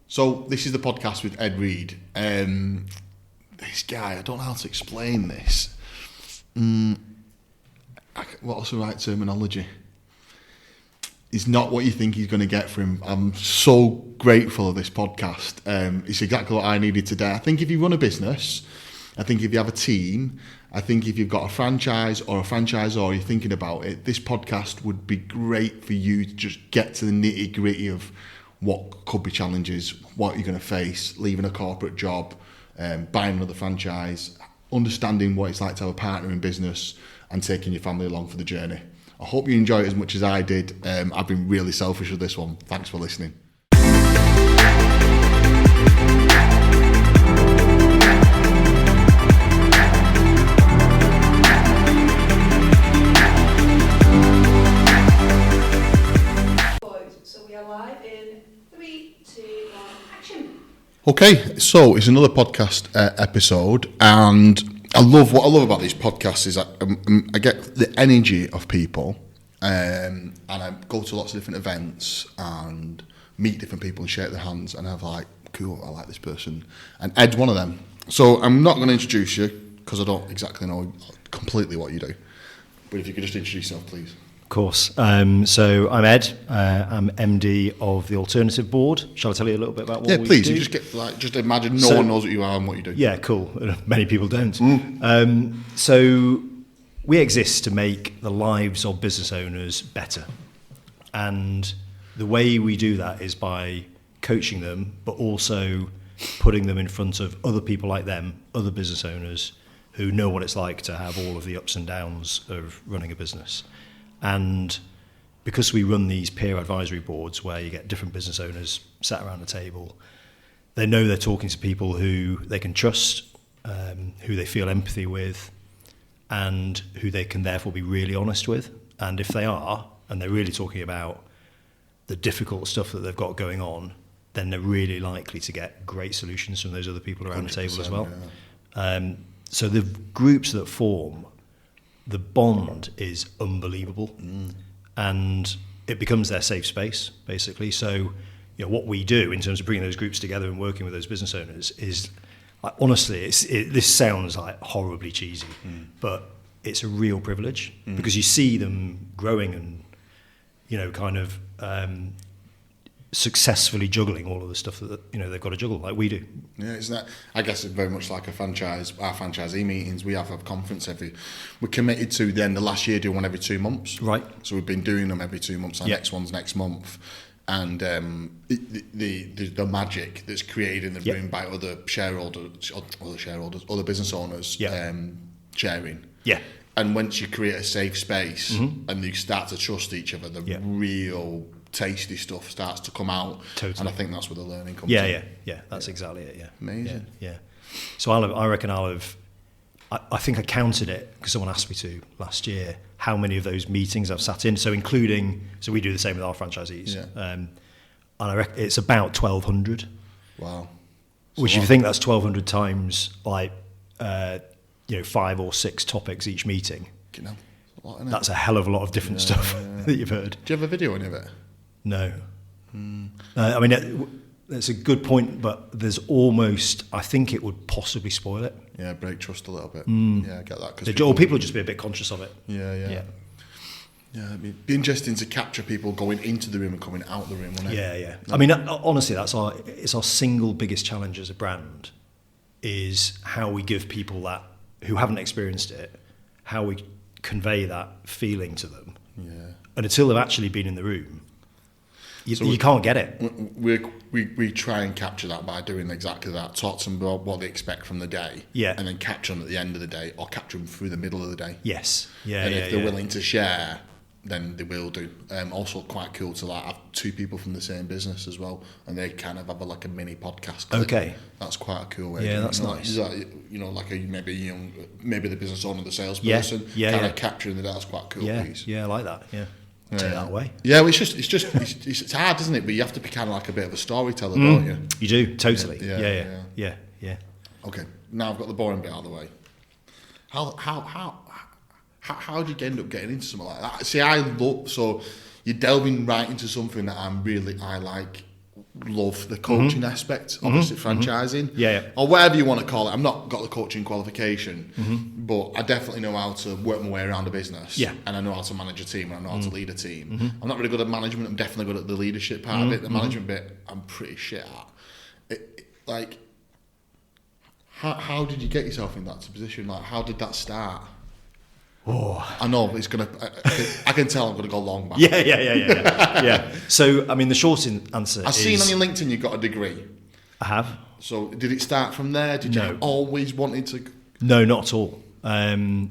So this is the podcast with Ed Reid. This guy, I don't know how to explain this. What's the right terminology? He's not what you think he's going to get from him. I'm so grateful of this podcast. It's exactly what I needed today. I think if you run a business, I think if you have a team, I think if you've got a franchise or a franchisor, you're thinking about it, this podcast would be great for you to just get to the nitty gritty of what could be challenges, what you're going to face, leaving a corporate job, buying another franchise, understanding what it's like to have a partner in business and taking your family along for the journey. I hope you enjoy it as much as I did. I've been really selfish with this one. Thanks for listening. So we are live in 3, 2, 1, action. Okay, so it's another podcast episode, and what I love about these podcasts is that I get the energy of people, and I go to lots of different events and meet different people and shake their hands, and I'm like, cool, I like this person, and Ed's one of them. So I'm not going to introduce you because I don't exactly know completely what you do, but if you could just introduce yourself, please. Of course. So I'm Ed. I'm MD of the Alternative Board. Shall I tell you a little bit about what we do? Yeah, please. You just imagine no one knows what you are and what you do. Yeah, cool. Many people don't. So we exist to make the lives of business owners better. And the way we do that is by coaching them, but also putting them in front of other people like them, other business owners who know what it's like to have all of the ups and downs of running a business. And because we run these peer advisory boards where you get different business owners sat around the table, they know they're talking to people who they can trust, who they feel empathy with, and who they can therefore be really honest with. And if they are, and they're really talking about the difficult stuff that they've got going on, then they're really likely to get great solutions from those other people around the table as well. Yeah. So the groups that form, the bond is unbelievable, and it becomes their safe space, basically. So, what we do in terms of bringing those groups together and working with those business owners is, honestly, this sounds like horribly cheesy, but it's a real privilege because you see them growing and, successfully juggling all of the stuff that they've got to juggle like we do. Yeah, isn't that? I guess it's very much like a franchise. Our franchisee meetings, we have a conference we're committed to the end of last year doing one every 2 months. Right. So we've been doing them every 2 months. Our next one's next month, and the magic that's created in the room by other business owners sharing. Yeah. And once you create a safe space and you start to trust each other, the real tasty stuff starts to come out. Totally. And I think that's where the learning comes in. Yeah, that's exactly it, yeah. Amazing. Yeah. So I reckon I think I counted it, because someone asked me to last year, how many of those meetings I've sat in, so we do the same with our franchisees. Yeah. And I reckon it's about 1,200. Wow. Which if you think that's 1,200 times, 5 or 6 topics each meeting, that's a hell of a lot of different stuff that you've heard. Do you have a video on any of it? No. That's a good point, but there's almost, I think it would possibly spoil it. Yeah, break trust a little bit. Yeah, I get that. People would just be a bit conscious of it. Yeah, it'd be interesting to capture people going into the room and coming out the room, wouldn't it? Yeah. I mean, honestly, it's our single biggest challenge as a brand, is how we give people that, who haven't experienced it, how we convey that feeling to them. Yeah. And until they've actually been in the room, you can't get it. We try and capture that by doing exactly that. Talk to them about what they expect from the day. Yeah. And then capture them at the end of the day, or capture them through the middle of the day. Yes. Yeah. And if they're willing to share, then they will do. Also quite cool to have 2 people from the same business as well, and they kind of have a mini podcast clip. Okay. That's quite a cool way. Yeah, that's nice. Maybe the business owner, the salesperson, kind of capturing the data. That's quite a cool piece. Yeah, I like that. Yeah. Take that away. Yeah, well, it's hard, isn't it? But you have to be kind of like a bit of a storyteller, don't you? You do, totally. Yeah. Okay, now I've got the boring bit out of the way. How did you end up getting into something like that? See, so you're delving right into something that I like. love the coaching aspect, obviously franchising, or whatever you want to call it. I've not got the coaching qualification, but I definitely know how to work my way around a business, and I know how to manage a team, and I know how to lead a team. I'm not really good at management. I'm definitely good at the leadership part of it. The management bit, I'm pretty shit at. How did you get yourself in that position? Like, how did that start? Oh, I know it's gonna. I can tell I'm gonna go long back. Yeah. So, I mean, the short answer I've seen on your LinkedIn you've got a degree. I have. So, did it start from there? Did you always wanted to? No, not at all.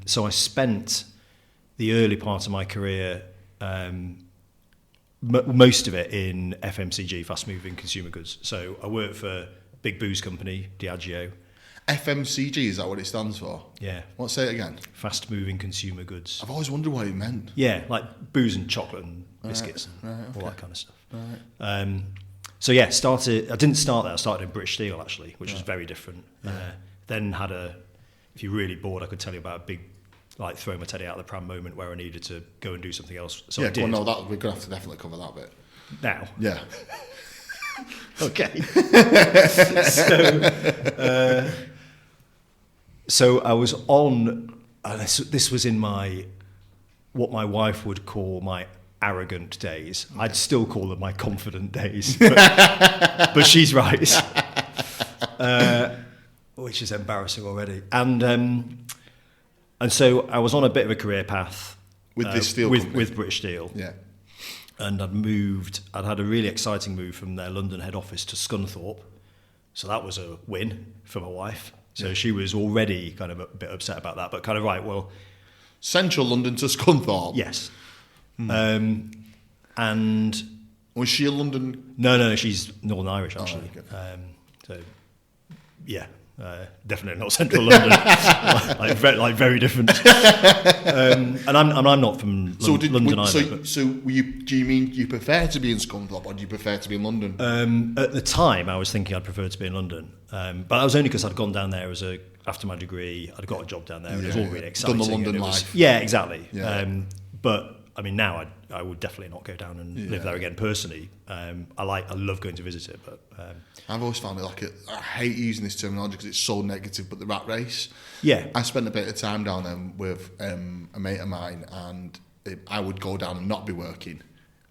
So, I spent the early part of my career, most of it in FMCG, fast-moving consumer goods. So, I worked for a big booze company, Diageo. FMCG, is that what it stands for? Yeah. What? Say it again. Fast-moving consumer goods. I've always wondered what it meant. Yeah, like booze and chocolate and biscuits and all that kind of stuff. Right. So yeah, I didn't start there. I started in British Steel actually, which was very different. Then had if you're really bored, I could tell you about a big, like, throw my teddy out of the pram moment where I needed to go and do something else. So I did. Well, no, that we're gonna have to definitely cover that bit now. Yeah. Okay. So I was on. This was in what my wife would call my arrogant days. I'd still call them my confident days, but she's right. Which is embarrassing already. And so I was on a bit of a career path with this steel company. with British Steel. Yeah. And I'd had a really exciting move from their London head office to Scunthorpe. So that was a win for my wife. So she was already kind of a bit upset about that, but kind of, right, well... Central London to Scunthorpe? Yes. And... Was she a London... No, she's Northern Irish, actually. Oh, okay. So, yeah, definitely not Central London. like very different. And I'm not from London either. So do you mean you prefer to be in Scunthorpe, or do you prefer to be in London? At the time, I was thinking I'd prefer to be in London. But that was only because I'd gone down there after my degree. I'd got a job down there. And it was all really exciting. Done the London life. Yeah, exactly. Yeah. But I mean, now I would definitely not go down and live there again personally. I love going to visit it, but I've always found it I hate using this terminology because it's so negative, but the rat race. Yeah. I spent a bit of time down there with a mate of mine, and I would go down and not be working,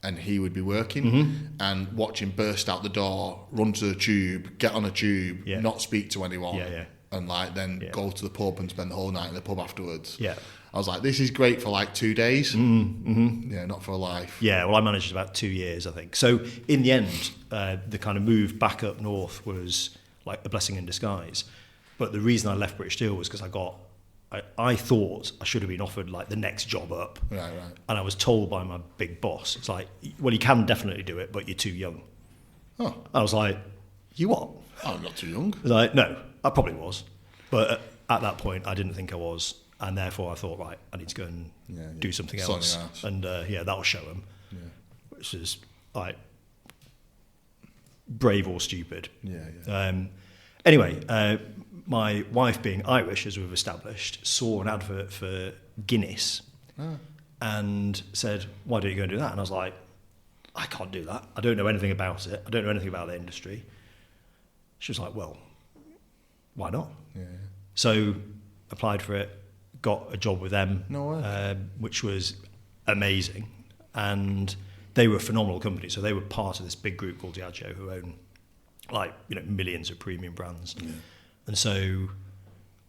and he would be working, and watch him burst out the door, run to the tube, get on a tube, not speak to anyone, and then go to the pub and spend the whole night in the pub afterwards. Yeah. I was like, this is great for like 2 days. Yeah, not for a life. Yeah, well, I managed about 2 years, I think. So in the end, the kind of move back up north was like a blessing in disguise. But the reason I left British Steel was because I thought I should have been offered like the next job up. Right. And I was told by my big boss, it's like, well, you can definitely do it, but you're too young. Oh. I was like, you what? I'm not too young. I was like, no, I probably was. But at that point, I didn't think I was. And therefore, I thought, right, I need to go and do something else. And that'll show them. Yeah. Which is like brave or stupid. Anyway, my wife, being Irish, as we've established, saw an advert for Guinness and said, why don't you go and do that? And I was like, I can't do that. I don't know anything about it. I don't know anything about the industry. She was like, well, why not? So applied for it. Got a job with them, which was amazing, and they were a phenomenal company. So they were part of this big group called Diageo, who own millions of premium brands. And so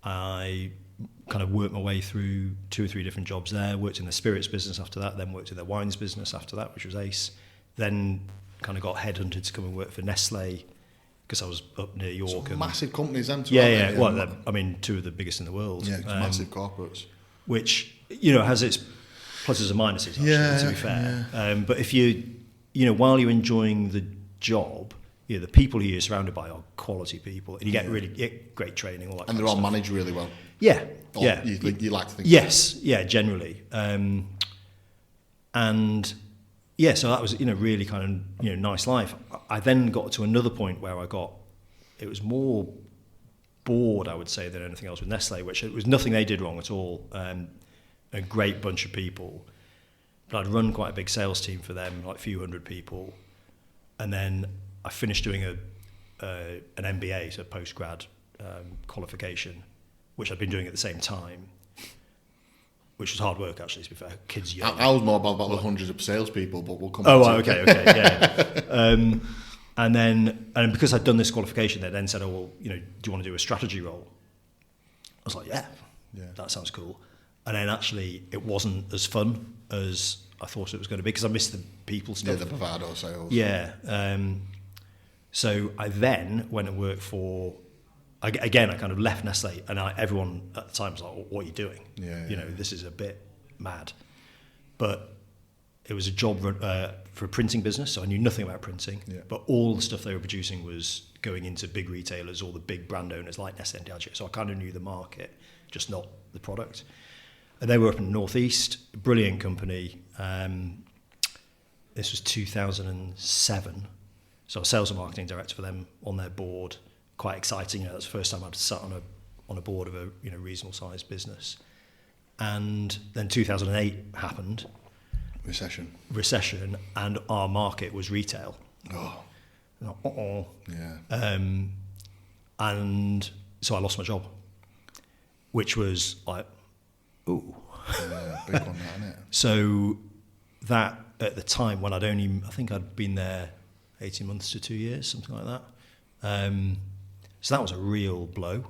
I kind of worked my way through 2 or 3 different jobs there. Worked in the spirits business after that, then worked in their wines business after that, which was ace. Then kind of got headhunted to come and work for Nestle, because I was up near York. And massive companies, them. Yeah. Well, I mean, 2 of the biggest in the world. Yeah, massive corporates. Which, has its pluses and minuses, actually, to be fair. Yeah. But if while you're enjoying the job, the people who you're surrounded by are quality people, and you get great training, all that. And they're all managed really well. Yeah. You like to think. Yes. Yeah. Generally. And. Yeah, so that was, really kind of, nice life. I then got to another point where it was more bored, I would say, than anything else with Nestle, which it was nothing they did wrong at all. A great bunch of people. But I'd run quite a big sales team for them, like a few hundred people. And then I finished doing an MBA, so post-grad qualification, which I'd been doing at the same time, which was hard work, actually, to be fair. Kids young. I was more about the hundreds of salespeople, but we'll come Oh, back to okay, yeah. And because I'd done this qualification, they then said, oh, well, do you want to do a strategy role? I was like, yeah, that sounds cool. And then actually, it wasn't as fun as I thought it was going to be, because I missed the people stuff. Yeah, the bravado sales. Yeah. So I then went and worked for, again, I kind of left Nestle, and everyone at the time was like, what are you doing? This is a bit mad. But it was a job for a printing business, so I knew nothing about printing. Yeah. But all the stuff they were producing was going into big retailers, all the big brand owners like Nestle and Diageo. So I kind of knew the market, just not the product. And they were up in the Northeast, brilliant company. This was 2007. So I was sales and marketing director for them on their board. Quite exciting. That's the first time I'd sat on a board of a reasonable sized business. And then 2008 happened. Recession, and our market was retail. Oh. Like, Yeah. And so I lost my job, which was like, ooh. Yeah, big one, that, isn't it? So that at the time when I think I'd been there 18 months to 2 years, something like that. So that was a real blow.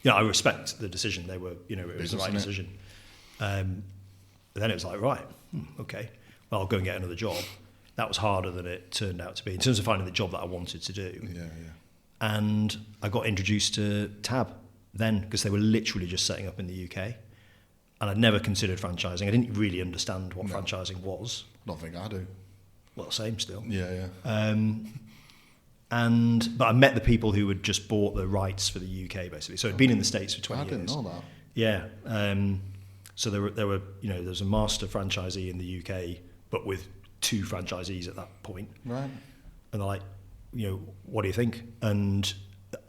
I respect the decision. They were, it was the right decision. But then it was like, right, okay, well, I'll go and get another job. That was harder than it turned out to be in terms of finding the job that I wanted to do. Yeah. And I got introduced to Tab then, because they were literally just setting up in the UK. And I'd never considered franchising. I didn't really understand what franchising was. Don't think I do. Well, same still. Yeah. But I met the people who had just bought the rights for the UK, basically. So it'd been in the States for 20 years. I didn't know that. Yeah. So there were there was a master franchisee in the UK, but with 2 franchisees at that point. Right. And they're like, what do you think? And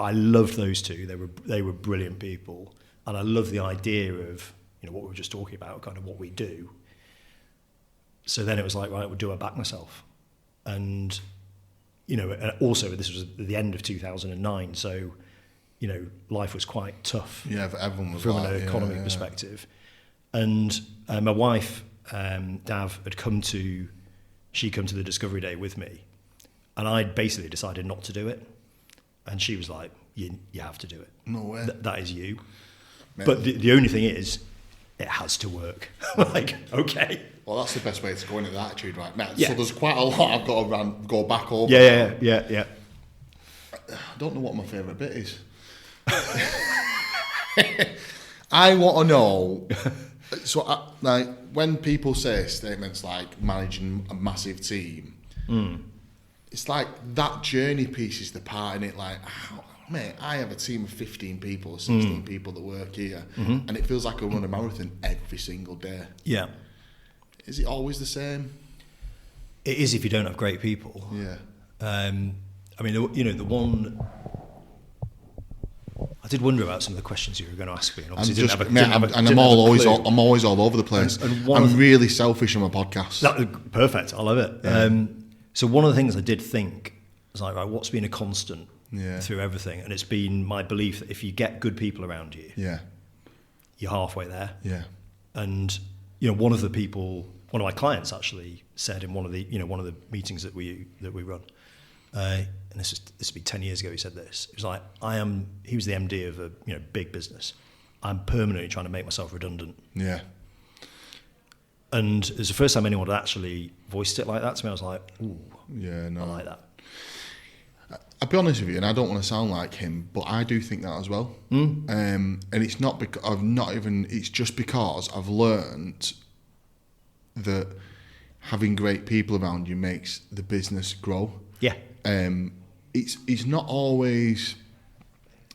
I loved those 2. They were brilliant people, and I loved the idea of what we were just talking about, kind of what we do. So then it was like, right, do I back myself? And and also this was the end of 2009, so life was quite tough. Yeah, for everyone was from an economy perspective. And my wife, Dav, had come to the Discovery Day with me, and I'd basically decided not to do it. And she was like, you have to do it. No way. That is you. Man. But the only thing is, it has to work. Like, okay. Well, that's the best way to go into that attitude, right? Man, Yeah. So there's quite a lot I've got to go back over. Yeah. I don't know what my favourite bit is. I want to know. So, when people say statements like managing a massive team, it's like that journey piece is the part in it. Like, mate, I have a team of 15 people or 16 people that work here, and it feels like I run a marathon every single day. Yeah. Is it always the same? It is if you don't have great people. Yeah. I mean, the one... I did wonder about some of the questions you were going to ask me, and obviously I'm always all over the place. And I'm really selfish on my podcast. Perfect, I love it. Yeah. So one of the things I did think was like, right, what's been a constant through everything? And it's been my belief that if you get good people around you, you're halfway there. Yeah. And one of my clients actually said in one of the meetings that we run. And this would be 10 years ago. He said this. It was like, he was the MD of a big business. I'm permanently trying to make myself redundant. Yeah. And it was the first time anyone had actually voiced it like that to me. I was like, ooh, yeah, no, I like that. I'll be honest with you, and I don't want to sound like him, but I do think that as well. And it's not because it's just because I've learned that having great people around you makes the business grow. Yeah. It's not always.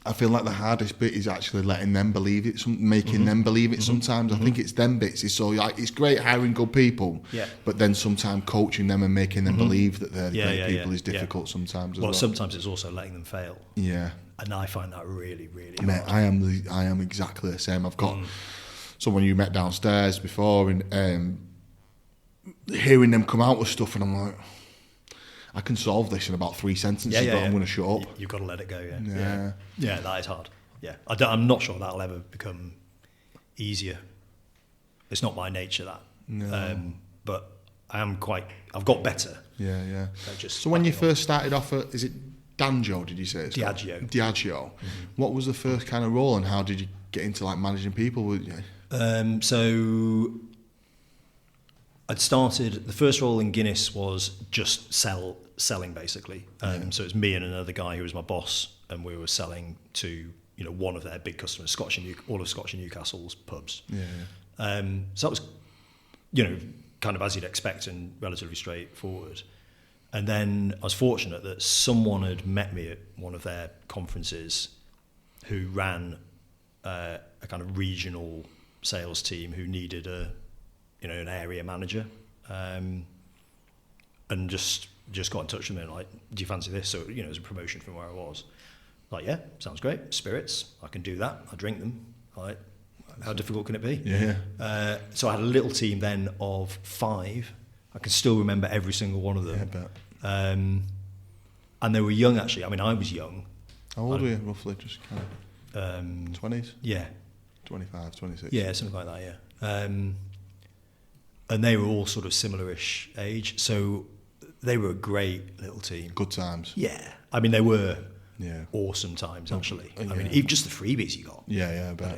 I feel like the hardest bit is actually letting them believe it, making them believe it. Sometimes I think it's them bits. It's so like it's great hiring good people, but then sometimes coaching them and making them believe that they're great people is difficult sometimes. As well, sometimes it's also letting them fail. Yeah, and I find that really, really hard. Mate, I am exactly the same. I've got someone you met downstairs before, and hearing them come out with stuff, and I'm like. I can solve this in about 3 sentences, but I'm going to shut up. You've got to let it go. Yeah. Yeah, that is hard. Yeah, I'm not sure that'll ever become easier. It's not my nature, that. No. But I've got better. Yeah. Just So when you first started off at, is it Danjo, did you say? Diageo. Diageo. What was the first kind of role, and how did you get into like managing people? So I'd started, the first role in Guinness was just selling basically. So it was me and another guy who was my boss, and we were selling to one of their big customers, all of Scotch and Newcastle's pubs. So that was kind of as you'd expect and relatively straightforward. And then I was fortunate that someone had met me at one of their conferences who ran a kind of regional sales team who needed an area manager, and just got in touch with me and like, do you fancy this? So it was a promotion from where I was. Like, yeah, sounds great. Spirits, I can do that. I drink them. Like, how difficult can it be? Yeah. So I had a little team then of 5. I can still remember every single one of them. Yeah, I bet. And they were young, actually. I mean, I was young. How old were you, roughly? Just kind of 20s? Yeah. 25, 26? Yeah, something like that, yeah. And they were all sort of similar-ish age. So they were a great little team. Good times. Yeah. I mean, they were Yeah. awesome times, actually. Yeah. I mean, even just the freebies you got. Yeah, I bet.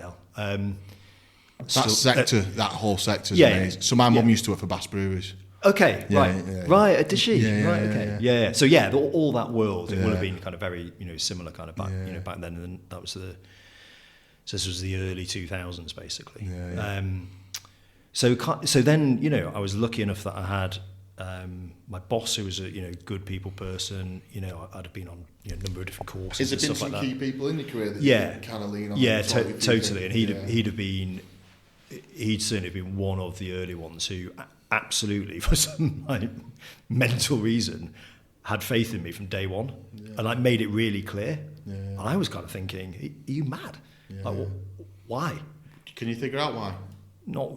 Still, that whole sector is yeah, amazing. So my mum used to work for Bass Breweries. Okay, Yeah, right. yeah. Right, did she? Yeah, right, okay. Yeah. So yeah, all that world, it Yeah. would have been kind of very, similar kind of back, Yeah. back then. And that was so this was the early 2000s, basically. Yeah. So then, I was lucky enough that I had my boss, who was a good people person. I'd have been on a number of different courses. Has there and been stuff some like that. key people in your career that Yeah. you kind of lean on? Yeah, and talk you through totally. And things? he'd certainly been one of the early ones who absolutely, for some mental reason, had faith in me from day one, and made it really clear. Yeah. And I was kind of thinking, are you mad? Yeah. Like, why? Can you figure out why? Not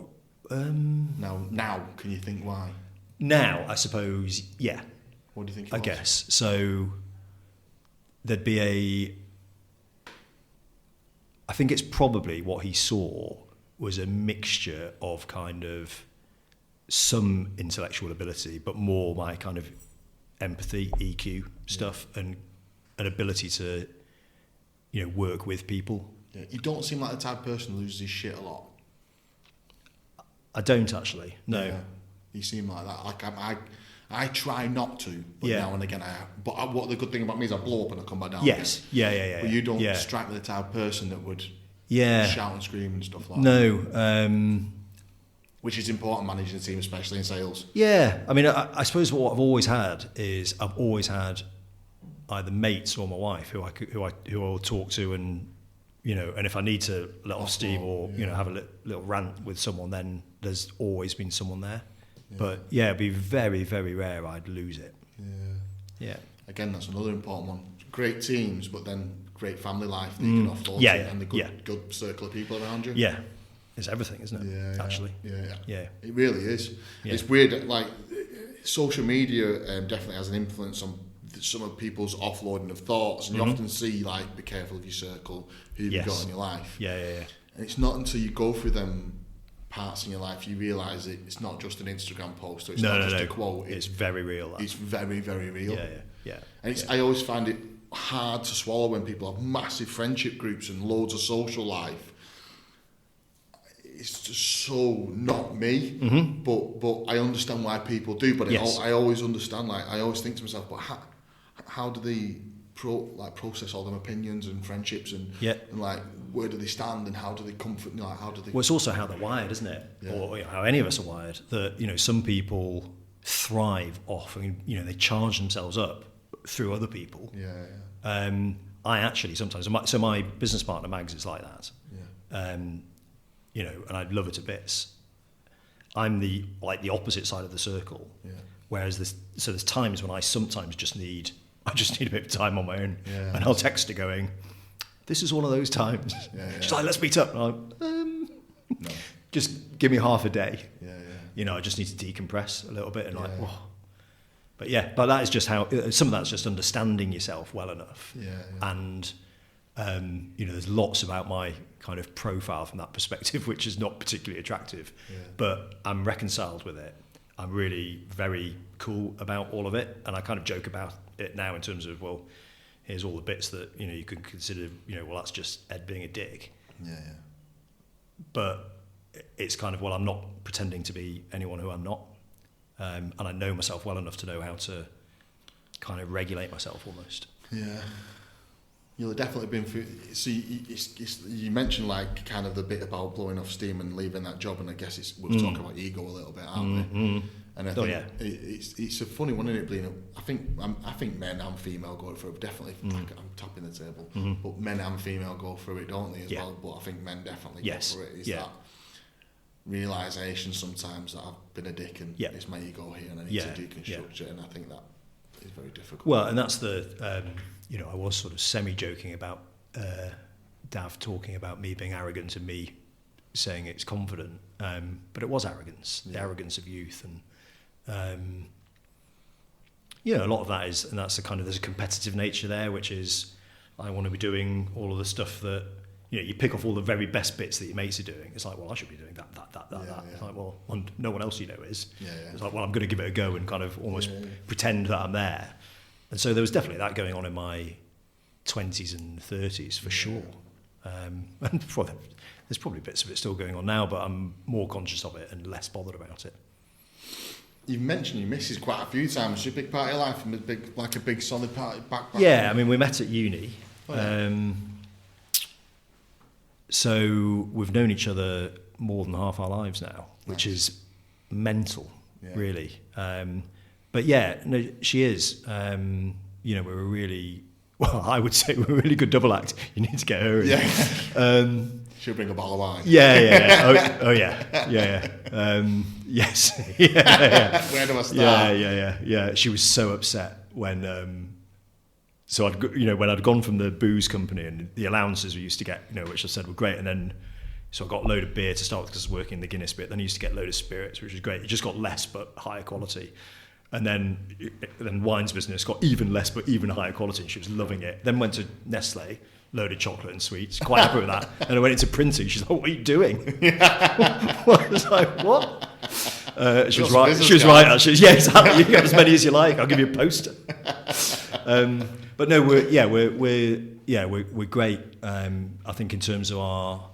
Now, can you think why? now, I suppose. Yeah, What do you think? I guess so. There'd be I think it's probably what he saw was a mixture of kind of some intellectual ability, but more my kind of empathy, EQ stuff, and an ability to, work with people. Yeah. You don't seem like the type of person who loses his shit a lot. I don't actually. No. Yeah. You seem like that. Like I try not to, but Yeah. now and again I have. But what the good thing about me is I blow up and I come back down. Yes. Yeah. But you don't Yeah. strike me the type of person that would Yeah. shout and scream and stuff like that. No. Which is important managing a team, especially in sales. Yeah. I mean, I suppose what I've always had is I've always had either mates or my wife who I'll talk to, and and if I need to let off steam or have a little rant with someone, then there's always been someone there. Yeah. But yeah, it'd be very, very rare I'd lose it. Yeah. Yeah. Again, that's another important one. Great teams, but then great family life that you can offload Yeah, to, yeah, and the good circle of people around you. Yeah. It's everything, isn't it? Yeah, Actually. Yeah. It really is. Yeah. It's weird. Like social media definitely has an influence on some of people's offloading of thoughts, and you often see be careful of your circle, who you've got in your life. Yeah. And it's not until you go through them parts in your life you realise it's not just an Instagram post, or it's not just a quote. It's very real. That. It's very, very real. Yeah. And I always find it hard to swallow when people have massive friendship groups and loads of social life. It's just so not me, but I understand why people do. But I always understand. I always think to myself, but how do they process all them opinions and friendships and where do they stand and how do they comfort? How do they? Well, it's also how they're wired, isn't it? Yeah. Or how any of us are wired. That some people thrive off, and they charge themselves up through other people. Yeah. I actually sometimes. So my business partner Mags is like that. Yeah. And I love her to bits. I'm the opposite side of the circle. Yeah. Whereas there's times when I sometimes just need a bit of time on my own, Yeah. and I'll text her going, "This is one of those times." Yeah. She's like, "Let's meet up." And I'm No. just give me half a day. Yeah. I just need to decompress a little bit and whoa. But that is just how, some of that's just understanding yourself well enough. Yeah. And, there's lots about my kind of profile from that perspective, which is not particularly attractive, but I'm reconciled with it. I'm really very cool about all of it. And I kind of joke about it now in terms of, well, here's all the bits that, you can consider, well, that's just Ed being a dick. Yeah. But it's kind of, well, I'm not pretending to be anyone who I'm not. And I know myself well enough to know how to kind of regulate myself almost. Yeah. You'll have definitely been through. So you mentioned like kind of the bit about blowing off steam and leaving that job, and I guess we're talking about ego a little bit, aren't we? And I think it's a funny one, isn't it? Being, I think men and female go through it. Definitely, like, I'm tapping the table, but men and female go through it, don't they? As well, but I think men definitely go through it. Is that realization sometimes that I've been a dick and it's my ego here, and I need to deconstruct it, and I think that is very difficult. Well, and that's the. I was sort of semi-joking about Dav talking about me being arrogant and me saying it's confident, but it was arrogance, the arrogance of youth, and a lot of that is, and that's the kind of, there's a competitive nature there, which is I want to be doing all of the stuff that you pick off all the very best bits that your mates are doing. It's like, well, I should be doing that. It's like, well, no one else is. It's like, well, I'm going to give it a go and kind of almost pretend that I'm there. And so there was definitely that going on in my 20s and 30s for sure. And there's probably bits of it still going on now, but I'm more conscious of it and less bothered about it. You've mentioned your missus quite a few times. She's a big part of your life, and a big solid part back. Yeah, I mean, we met at uni. So we've known each other more than half our lives now, which is mental, really. But she is. We're a really, I would say we're a really good double act. You need to get her in. Yeah. She'll bring a bottle of wine. Yeah. Oh yeah. Yes. Yeah. Where do I start? Yeah. She was so upset when. So when I'd gone from the booze company and the allowances we used to get, which I said were great, and then so I got a load of beer to start with because I was working in the Guinness bit. Then I used to get a load of spirits, which was great. It just got less but higher quality. And then wine's business got even less but even higher quality, and she was loving it. Then went to Nestle, load of chocolate and sweets, quite happy with that. And I went into printing. She's like, "What are you doing?" I was like, "What?" She was right. She was right. Actually, yeah, exactly. You can have as many as you like. I'll give you a poster. But no, we're great. I think in terms of our,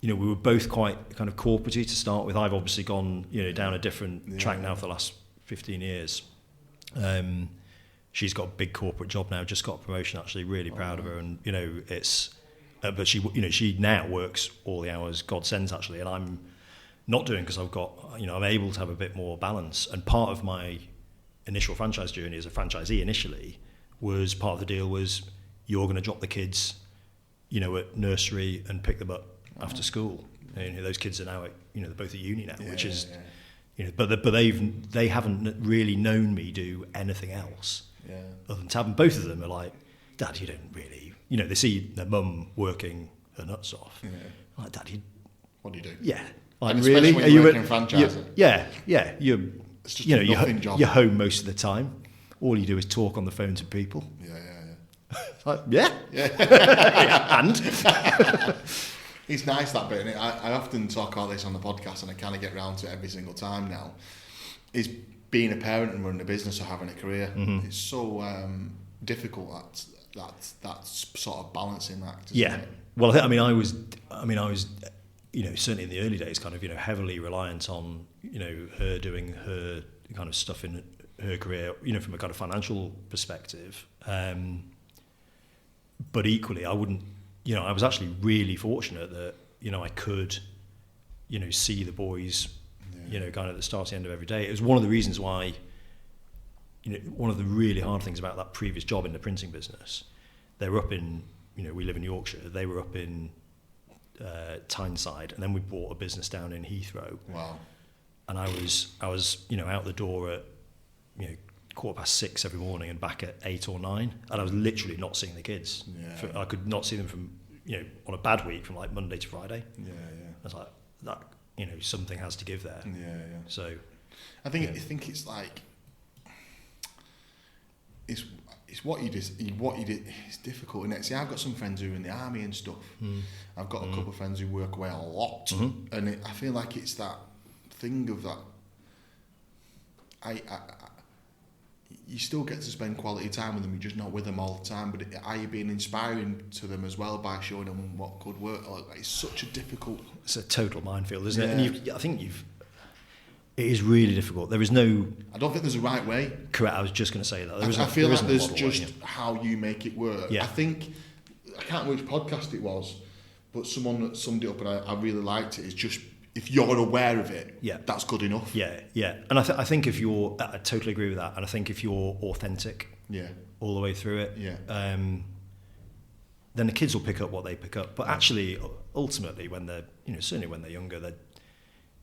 we were both quite kind of corporate-y to start with. I've obviously gone, down a different track now for the last 15 years. She's got a big corporate job now, just got a promotion, actually, really proud of her. And, it's, but she now works all the hours God sends, actually, and I'm not doing, because I've got, I'm able to have a bit more balance. And part of my initial franchise journey as a franchisee initially was, part of the deal was, you're going to drop the kids, at nursery and pick them up after school. And those kids are now at, they're both at uni now, which is, but they haven't really known me do anything else. Other than having, both of them are like, "Dad, you don't really," they see their mum working her nuts off. Like, "Dad, what do you do?" Yeah, like, really? When you're working franchising. Yeah. It's just a nothing job. You're home most of the time. All you do is talk on the phone to people. Like, and it's nice, that bit, and I often talk about this on the podcast, and I kind of get round to it every single time now. Is being a parent and running a business or having a career. It's so difficult, that sort of balancing act. Isn't it? Well, I was certainly in the early days, kind of heavily reliant on her doing her kind of stuff in her career, from a kind of financial perspective. But equally, I wouldn't. I was actually really fortunate that I could, see the boys, kind of at the start and end of every day. It was one of the reasons why. One of the really hard things about that previous job in the printing business, they were up in, we live in Yorkshire. They were up in Tyneside, and then we bought a business down in Heathrow. Wow. And I was out the door at 6:15 every morning and back at 8 or 9, and I was literally not seeing the kids. I could not see them from on a bad week from like Monday to Friday. I was like, that something has to give there. So I think it's like, it's what you did. It's difficult, isn't it? See, I've got some friends who are in the army and stuff. I've got a couple of friends who work away a lot, and I feel like it's that thing of that. You still get to spend quality time with them. You're just not with them all the time. But are you being inspiring to them as well by showing them what could work? It's such a difficult. It's a total minefield, isn't it? And I think it is really difficult. There is no. I don't think there's a right way. Correct. I was just going to say that. I feel like there's just how you make it work. Yeah. I think I can't remember which podcast it was, but someone summed it up, and I really liked it. It's just if you're aware of it, that's good enough. Yeah, yeah. And I think if you're, I totally agree with that. And I think if you're authentic, all the way through it, then the kids will pick up what they pick up. But actually, ultimately, when they're, certainly when they're younger, they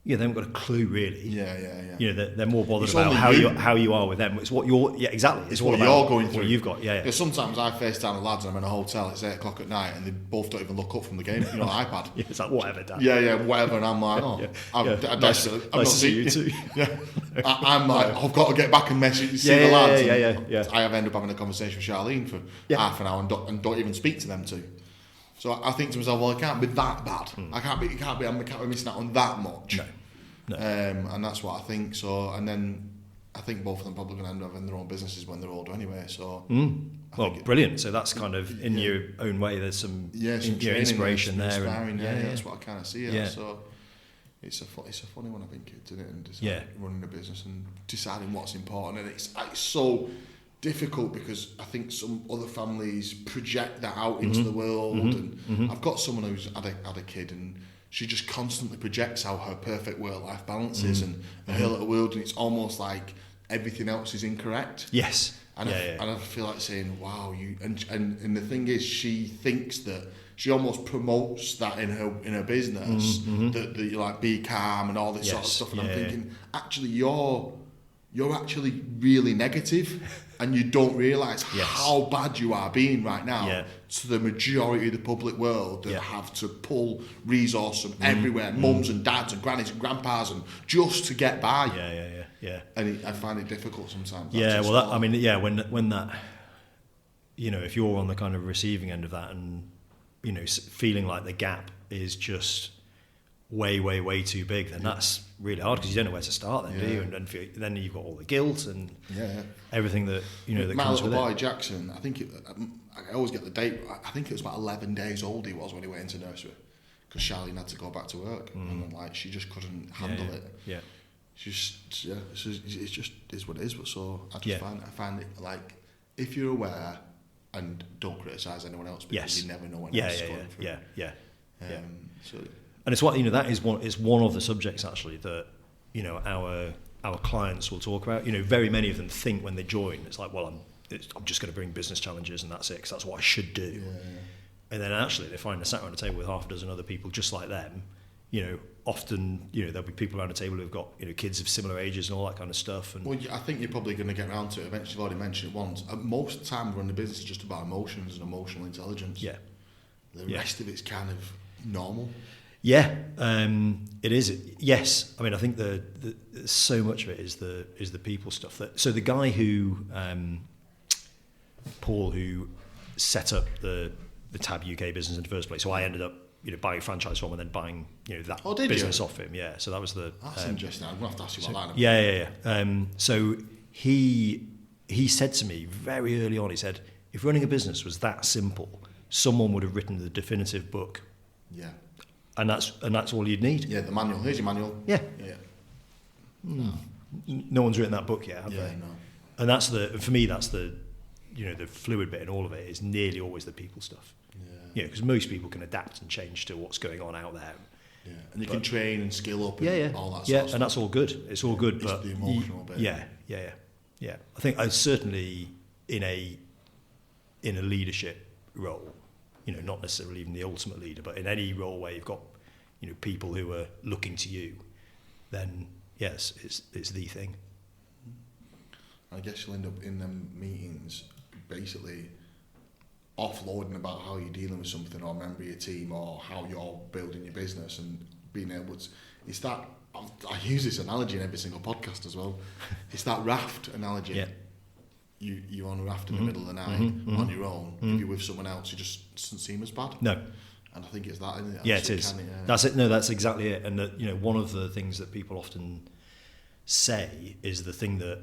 haven't got a clue really. Yeah. They're more bothered about how you are with them. It's what you're. Yeah, exactly. It's what you're going through. What you've got. Yeah. Because sometimes I FaceTime the lads and I'm in a hotel. It's 8:00 at night and they both don't even look up from the game. iPad. It's like whatever, Dad. Yeah, whatever. And I'm like, nice to see you too. I'm like, I've got to get back and see the lads. Yeah. I have ended up having a conversation with Charlene for half an hour and don't even speak to them two. So I think to myself, well, it can't be that bad. I can't be missing out on that much. No. And that's what I think. So, and then I think both of them probably going to end up having their own businesses when they're older anyway. So, brilliant. So that's kind of in your own way. There's some inspiration there. Inspiring, that's what I kind of see. So, it's a funny one, I think, isn't it? And running a business and deciding what's important, and it's so difficult because I think some other families project that out into the world, and I've got someone who's had a kid, and she just constantly projects how her perfect work-life balance is and her little world, and it's almost like everything else is incorrect. Yes. And I feel like saying, wow, you and the thing is, she thinks that she almost promotes that in her business, that you like be calm and all this sort of stuff, and I'm thinking, actually you're actually really negative and you don't realise how bad you are being right now to the majority of the public world that have to pull resource from everywhere, mums and dads and grannies and grandpas, and just to get by. Yeah. And I find it difficult sometimes. When that, if you're on the kind of receiving end of that and, feeling like the gap is just way too big, then that's really hard because you don't know where to start then, do you? And then you've got all the guilt and everything that that my comes little with boy it. Jackson, I think I always get the date. I think it was about 11 days old he was when he went into nursery because Charlene had to go back to work and she just couldn't handle it. Yeah. It's just is what it is. But so I just find it like, if you're aware and don't criticise anyone else because you never know when else is going through. So. And it's what that is one. It's one of the subjects actually that our clients will talk about. Very many of them think when they join, it's like, well, I'm just going to bring business challenges and that's it, because that's what I should do. And then actually they find they're sat around a table with half a dozen other people just like them. Often there'll be people around a table who've got kids of similar ages and all that kind of stuff. And I think you're probably going to get around to it eventually. You've already mentioned it once. Most of the time, running a business is just about emotions and emotional intelligence. Yeah. The rest of it's kind of normal. Yeah, it is. Yes, I mean, I think the so much of it is the people stuff. So the guy who Paul, who set up the Tab UK business in the first place. So I ended up buying a franchise from him and then buying that business off him. Yeah, so that was the. That's interesting. I'm gonna have to ask you about that. Yeah. So he said to me very early on. He said, if running a business was that simple, someone would have written the definitive book. Yeah. And that's all you'd need. Yeah, the manual. Here's your manual. Yeah. No one's written that book yet, have they? No. And that's for me, that's the fluid bit in all of it is nearly always the people stuff. Yeah. Because most people can adapt and change to what's going on out there. Yeah. And you can train and skill up and all that sort of stuff. And that's all good. It's all good, but the emotional bit. Yeah. I think I certainly in a leadership role, not necessarily even the ultimate leader, but in any role where you've got, people who are looking to you, then yes, it's the thing. I guess you'll end up in them meetings basically offloading about how you're dealing with something, or a member of your team, or how you're building your business, and being able to. It's that I use this analogy in every single podcast as well. It's that raft analogy. Yeah. you're on a raft in the middle of the night on your own. If you're with someone else, it just doesn't seem as bad. No. And I think it's that, isn't it? Yeah, it is. That's it. No, that's exactly it. And that, one of the things that people often say is the thing that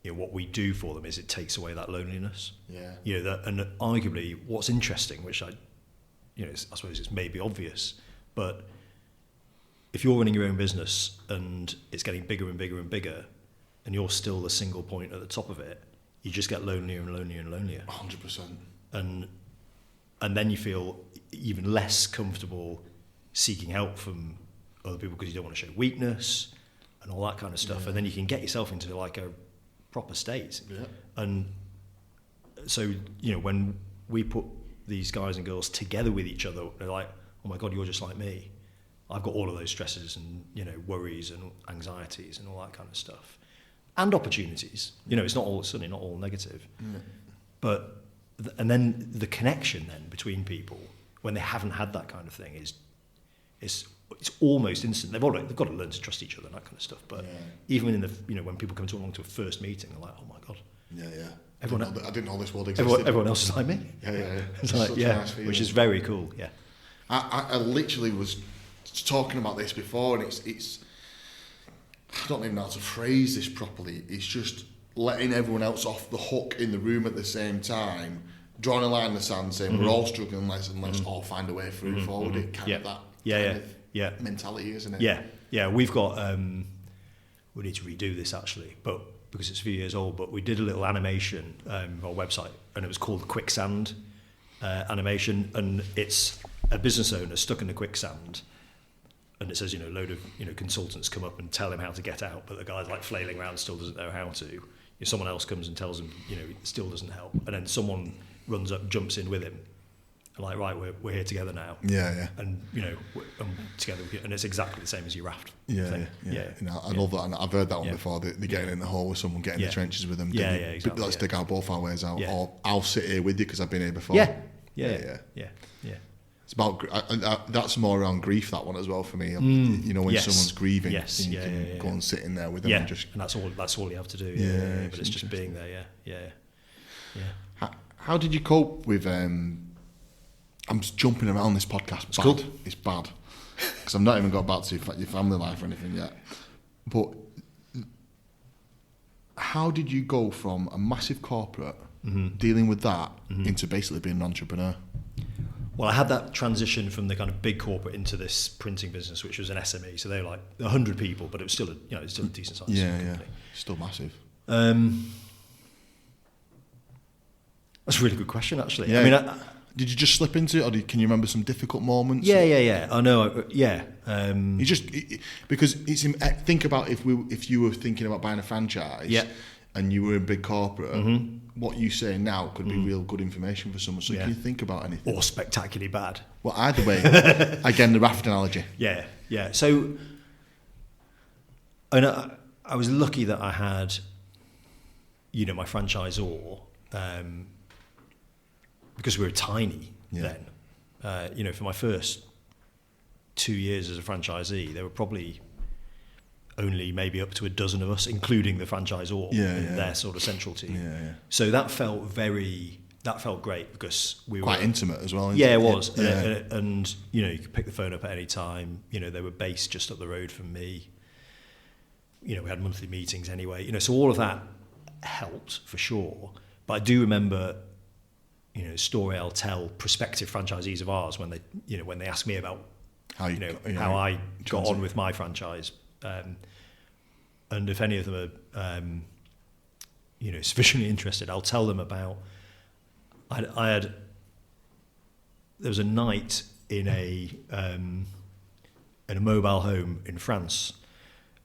what we do for them is it takes away that loneliness. Yeah. And arguably, what's interesting, which I suppose it's maybe obvious, but if you're running your own business and it's getting bigger and bigger and bigger, and you're still the single point at the top of it, you just get lonelier and lonelier and lonelier. 100%. And then you feel even less comfortable seeking help from other people because you don't want to show weakness and all that kind of stuff. And then you can get yourself into like a proper state. Yeah. And so, when we put these guys and girls together with each other, they're like, oh my God, you're just like me. I've got all of those stresses and, worries and anxieties and all that kind of stuff. And opportunities. It's certainly not all negative. Yeah. But and then the connection then between people when they haven't had that kind of thing is it's almost instant. They've got to learn to trust each other and that kind of stuff. But even in the when people come along to a first meeting, they're like, oh my God. Yeah. I didn't know this world existed. Everyone else is like me. Yeah. It's like, nice which is very cool. Yeah. I literally was talking about this before, and it's I don't even know how to phrase this properly. It's just letting everyone else off the hook in the room at the same time, drawing a line in the sand, saying we're all struggling, let's all find a way through forward. It kind of that kind of mentality, isn't it? Yeah. We've got we need to redo this actually, but because it's a few years old. But we did a little animation on our website, and it was called Quicksand animation, and it's a business owner stuck in the quicksand. And it says, a load of consultants come up and tell him how to get out, but the guy's like flailing around, still doesn't know how to. Someone else comes and tells him, it still doesn't help, and then someone runs up, jumps in with him, and like, right, we're here together now. Yeah. And together, and it's exactly the same as your raft. Yeah. I love that, and I've heard that one before. They're getting in the hole with someone, getting in the trenches with them. Exactly. Let's dig out both our ways out, or I'll sit here with you because I've been here before. Yeah. It's about that's more around grief, that one as well for me. When someone's grieving, you can go and sit in there with them and just. And that's all you have to do. But it's just being there. Yeah. How did you cope with? I'm just jumping around this podcast. It's cool. It's bad because I've not even got back to your family life or anything yet. But how did you go from a massive corporate dealing with that into basically being an entrepreneur? Well, I had that transition from the kind of big corporate into this printing business, which was an SME. So they were like 100 people, but it was still a decent sized company. Still massive. That's a really good question, actually. Yeah. I mean, did you just slip into it, or can you remember some difficult moments? Yeah. I know. You just because think about if you were thinking about buying a franchise, and you were a big corporate. What you say now could be real good information for someone. So can you think about anything? Or spectacularly bad. Well, either way, again, the raft analogy. Yeah. So, I was lucky that I had, my franchisor, because we were tiny then. For my first 2 years as a franchisee, there were probably only maybe up to a dozen of us, including the franchisor and their sort of central team. So that felt great because we were quite intimate as well. It was. And you could pick the phone up at any time. They were based just up the road from me. We had monthly meetings anyway. So all of that helped for sure. But I do remember, a story I'll tell prospective franchisees of ours when they ask me about how I got on with my franchise. And if any of them are, sufficiently interested, I'll tell them about. There was a night in a mobile home in France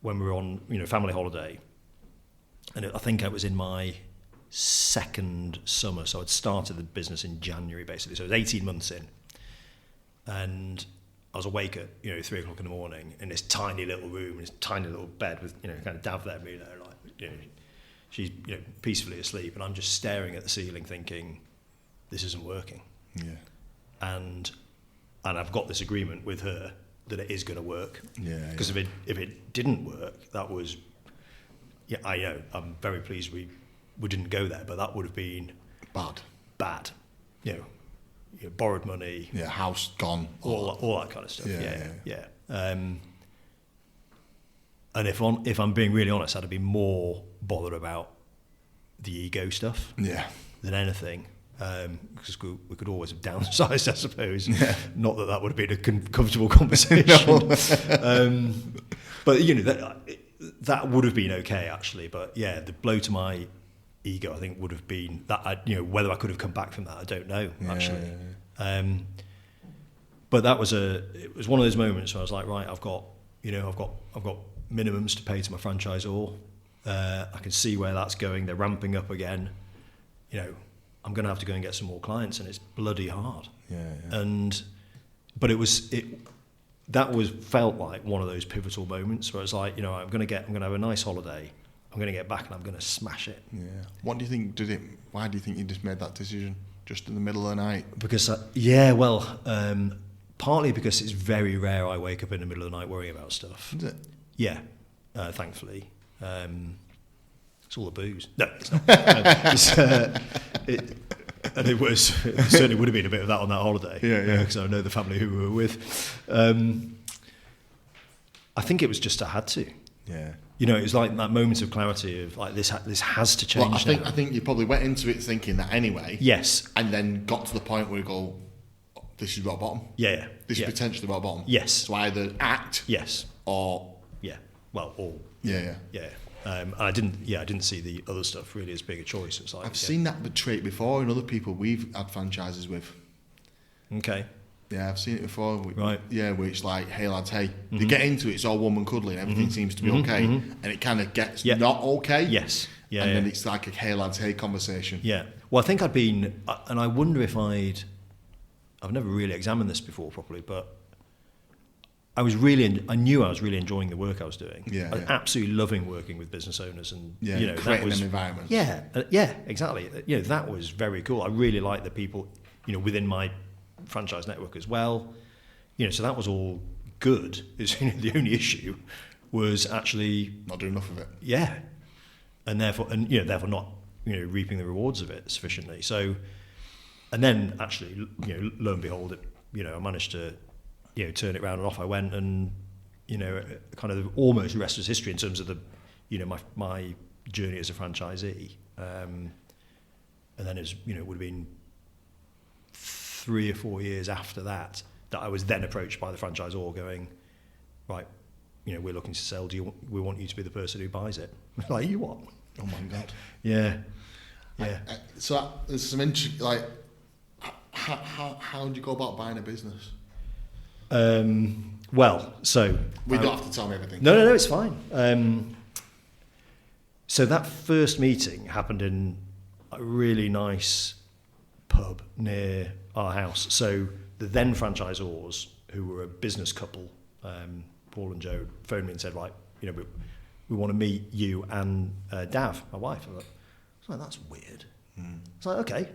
when we were on family holiday, and I think I was in my second summer, so I'd started the business in January basically, so it was 18 months in, and I was awake at 3 o'clock in the morning in this tiny little room, this tiny little bed with kind of Dav there, me there, like she's peacefully asleep, and I'm just staring at the ceiling, thinking, this isn't working. Yeah. And I've got this agreement with her that it is going to work. Yeah. Because if it didn't work, that was yeah, I know. I'm very pleased we didn't go there, but that would have been bad. You know, borrowed money. Yeah, house gone. All that kind of stuff. Yeah. And if I'm being really honest, I'd have been more bothered about the ego stuff than anything. Because we could always have downsized, I suppose. Yeah. Not that would have been a comfortable conversation. But you know that would have been okay actually. But yeah, the blow to my ego, I think, would have been that. Whether I could have come back from that, I don't know actually. But it was one of those moments where I was like, right, I've got minimums to pay to my franchisor. I can see where that's going. They're ramping up again. You know, I'm going to have to go and get some more clients, and it's bloody hard. But that felt like one of those pivotal moments where it's like, you know, I'm going to have a nice holiday. I'm going to get back and I'm going to smash it. Yeah. What do you think why do you think you just made that decision just in the middle of the night? Because partly because it's very rare I wake up in the middle of the night worrying about stuff. Is it? Yeah, thankfully. It's all the booze. No, it's not. It certainly would have been a bit of that on that holiday. Yeah. Because I know the family who we were with. I think it was just I had to. Yeah. You know, it was like that moment of clarity of like this has to change. Well, I think you probably went into it thinking that anyway. Yes. And then got to the point where you go, this is rock bottom. Yeah. This is potentially rock bottom. Yes. So either act. Yes. Or. Yeah. Well, or. Yeah. I didn't see the other stuff really as big a choice. It's like I've seen that trait before in other people we've had franchises with. Okay. Yeah, I've seen it before. Right. Yeah, where it's like, hey lads, hey. They get into it, it's all warm and cuddly and everything seems to be okay. And it kind of gets not okay. Yes. Yeah. And then it's like a hey lads, hey conversation. Yeah. Well, I think I'd been, and I wonder if I've never really examined this before properly, but I knew I was really enjoying the work I was doing. I was absolutely loving working with business owners and creating an environment. Yeah, exactly. You know, that was very cool. I really liked the people, you know, within my franchise network as well. You know, so that was all good. The only issue was actually not doing enough of it. Yeah, and therefore not reaping the rewards of it sufficiently. So, and then actually, lo and behold, I managed to turn it around and off I went, and kind of almost the rest was history in terms of the my journey as a franchisee. And then it would have been 3 or 4 years after that I was then approached by the franchisor going, right, we're looking to sell. We want you to be the person who buys it. Like, you what? Oh my God. Yeah. So there's some interesting, like, how do you go about buying a business? Well, so we don't have to tell me everything. No, it's fine. So that first meeting happened in a really nice pub near our house. So the then franchisors, who were a business couple, Paul and Joe, phoned me and said, right, we want to meet you and Dav, my wife. I was like, that's weird. It's like, okay,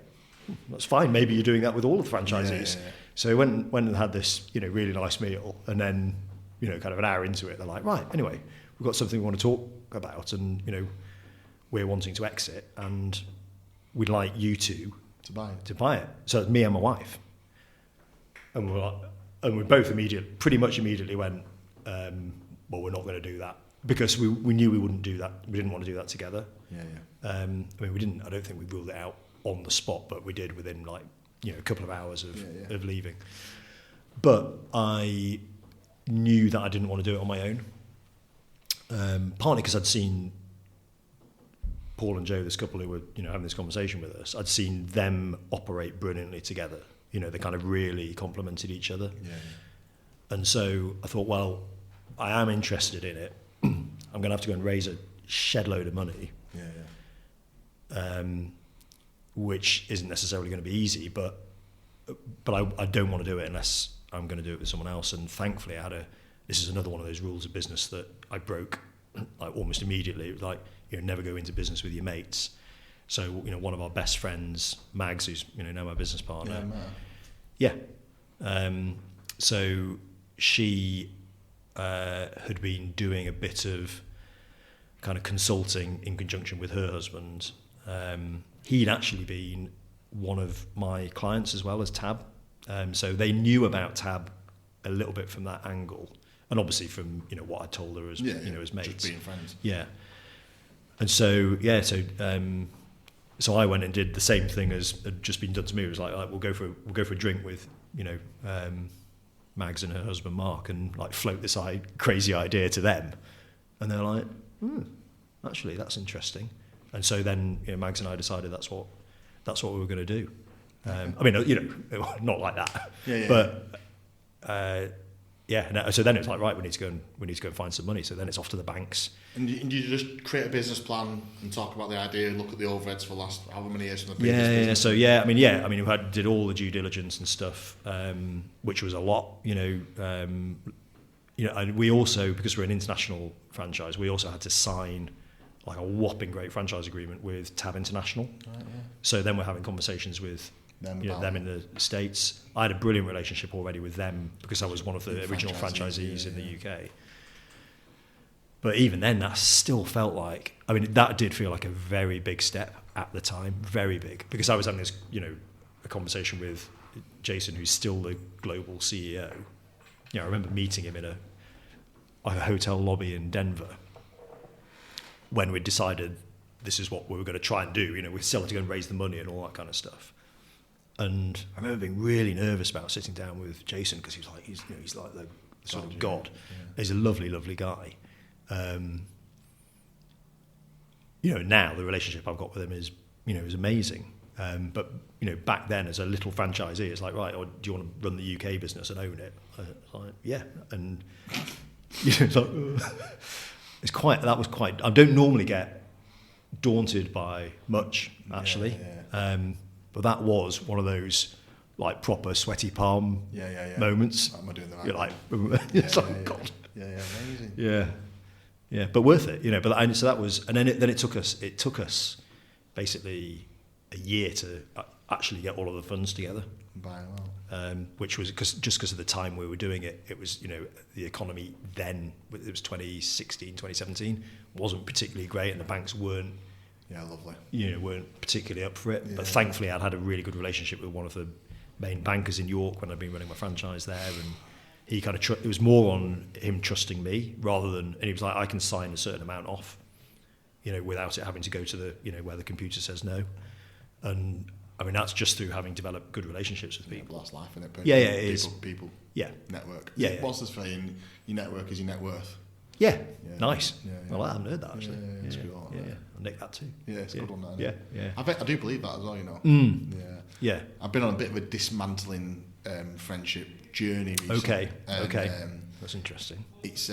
that's fine. Maybe you're doing that with all of the franchisees. Yeah. So we went and had this, really nice meal, and then, kind of an hour into it, they're like, right, anyway, we've got something we want to talk about, and we're wanting to exit, and we'd like you to buy it. So it's me and my wife, and we both pretty much immediately went, well, we're not going to do that, because we knew we wouldn't do that. We didn't want to do that together. I don't think we ruled it out on the spot, but we did within a couple of hours of leaving. But I knew that I didn't want to do it on my own, partly because I'd seen Paul and Joe, this couple who were having this conversation with us, I'd seen them operate brilliantly together. They kind of really complemented each other. And so I thought, well, I am interested in it. I'm going to have to go and raise a shed load of money, which isn't necessarily going to be easy, but I don't want to do it unless I'm going to do it with someone else. And thankfully, this is another one of those rules of business that I broke almost immediately. It was like, never go into business with your mates. So, one of our best friends, Mags, who's now my business partner. So she had been doing a bit of kind of consulting in conjunction with her husband. He'd actually been one of my clients as well as Tab. So they knew about Tab a little bit from that angle. And obviously from, what I told her as, as mates. Just being friends. Yeah. And so, so I went and did the same thing as had just been done to me. It was like we'll go for a drink with, Mags and her husband Mark, and like float this crazy idea to them. And they're like, actually, that's interesting. And so then, Mags and I decided that's what we were going to do. I mean, not like that. Yeah. But so then it's like, right, we need to go and find some money. So then it's off to the banks. And you just create a business plan and talk about the idea, look at the overheads for the last however many years from the previous business. So we did all the due diligence and stuff, which was a lot, and we also, because we're an international franchise, we also had to sign like a whopping great franchise agreement with Tab International. Right, yeah. So then we're having conversations with them in the States. I had a brilliant relationship already with them because I was one of the original franchisees in the UK. But even then, that still felt like, that did feel like a very big step at the time, very big, because I was having this, a conversation with Jason, who's still the global CEO. I remember meeting him in a hotel lobby in Denver when we decided this is what we were going to try and do. We still had to go and raise the money and all that kind of stuff. And I remember being really nervous about sitting down with Jason because he's like the sort of god. Yeah. He's a lovely, lovely guy. Now the relationship I've got with him is amazing. But back then as a little franchisee, it's like, right, or do you want to run the UK business and own it? Like, yeah, and it's like, that was quite. I don't normally get daunted by much actually. Yeah. But that was one of those like proper sweaty palm moments. Am I doing the right? You're like, God. Yeah, amazing. Yeah, but worth it, But so that was, and then it took us basically a year to actually get all of the funds together. Which was because of the time we were doing it. It was the economy then. It was 2016, 2017 wasn't particularly great, and the banks weren't. Yeah, lovely. Weren't particularly up for it. Yeah. But thankfully, I'd had a really good relationship with one of the main bankers in York when I'd been running my franchise there, and he kind of it was more on him trusting me rather than, and he was like, I can sign a certain amount off, without it having to go to the, where the computer says no. And that's just through having developed good relationships with people. That's life, isn't it? It is. People. Yeah. Network. Yeah. What's the saying? Your network is your net worth. Yeah. Nice. Yeah. Well, I haven't heard that actually. It's good one. Yeah. I'll nick that too. Yeah, it's a good one. Yeah. I do believe that as well. Yeah. I've been on a bit of a dismantling friendship journey recently. Okay. That's interesting. It's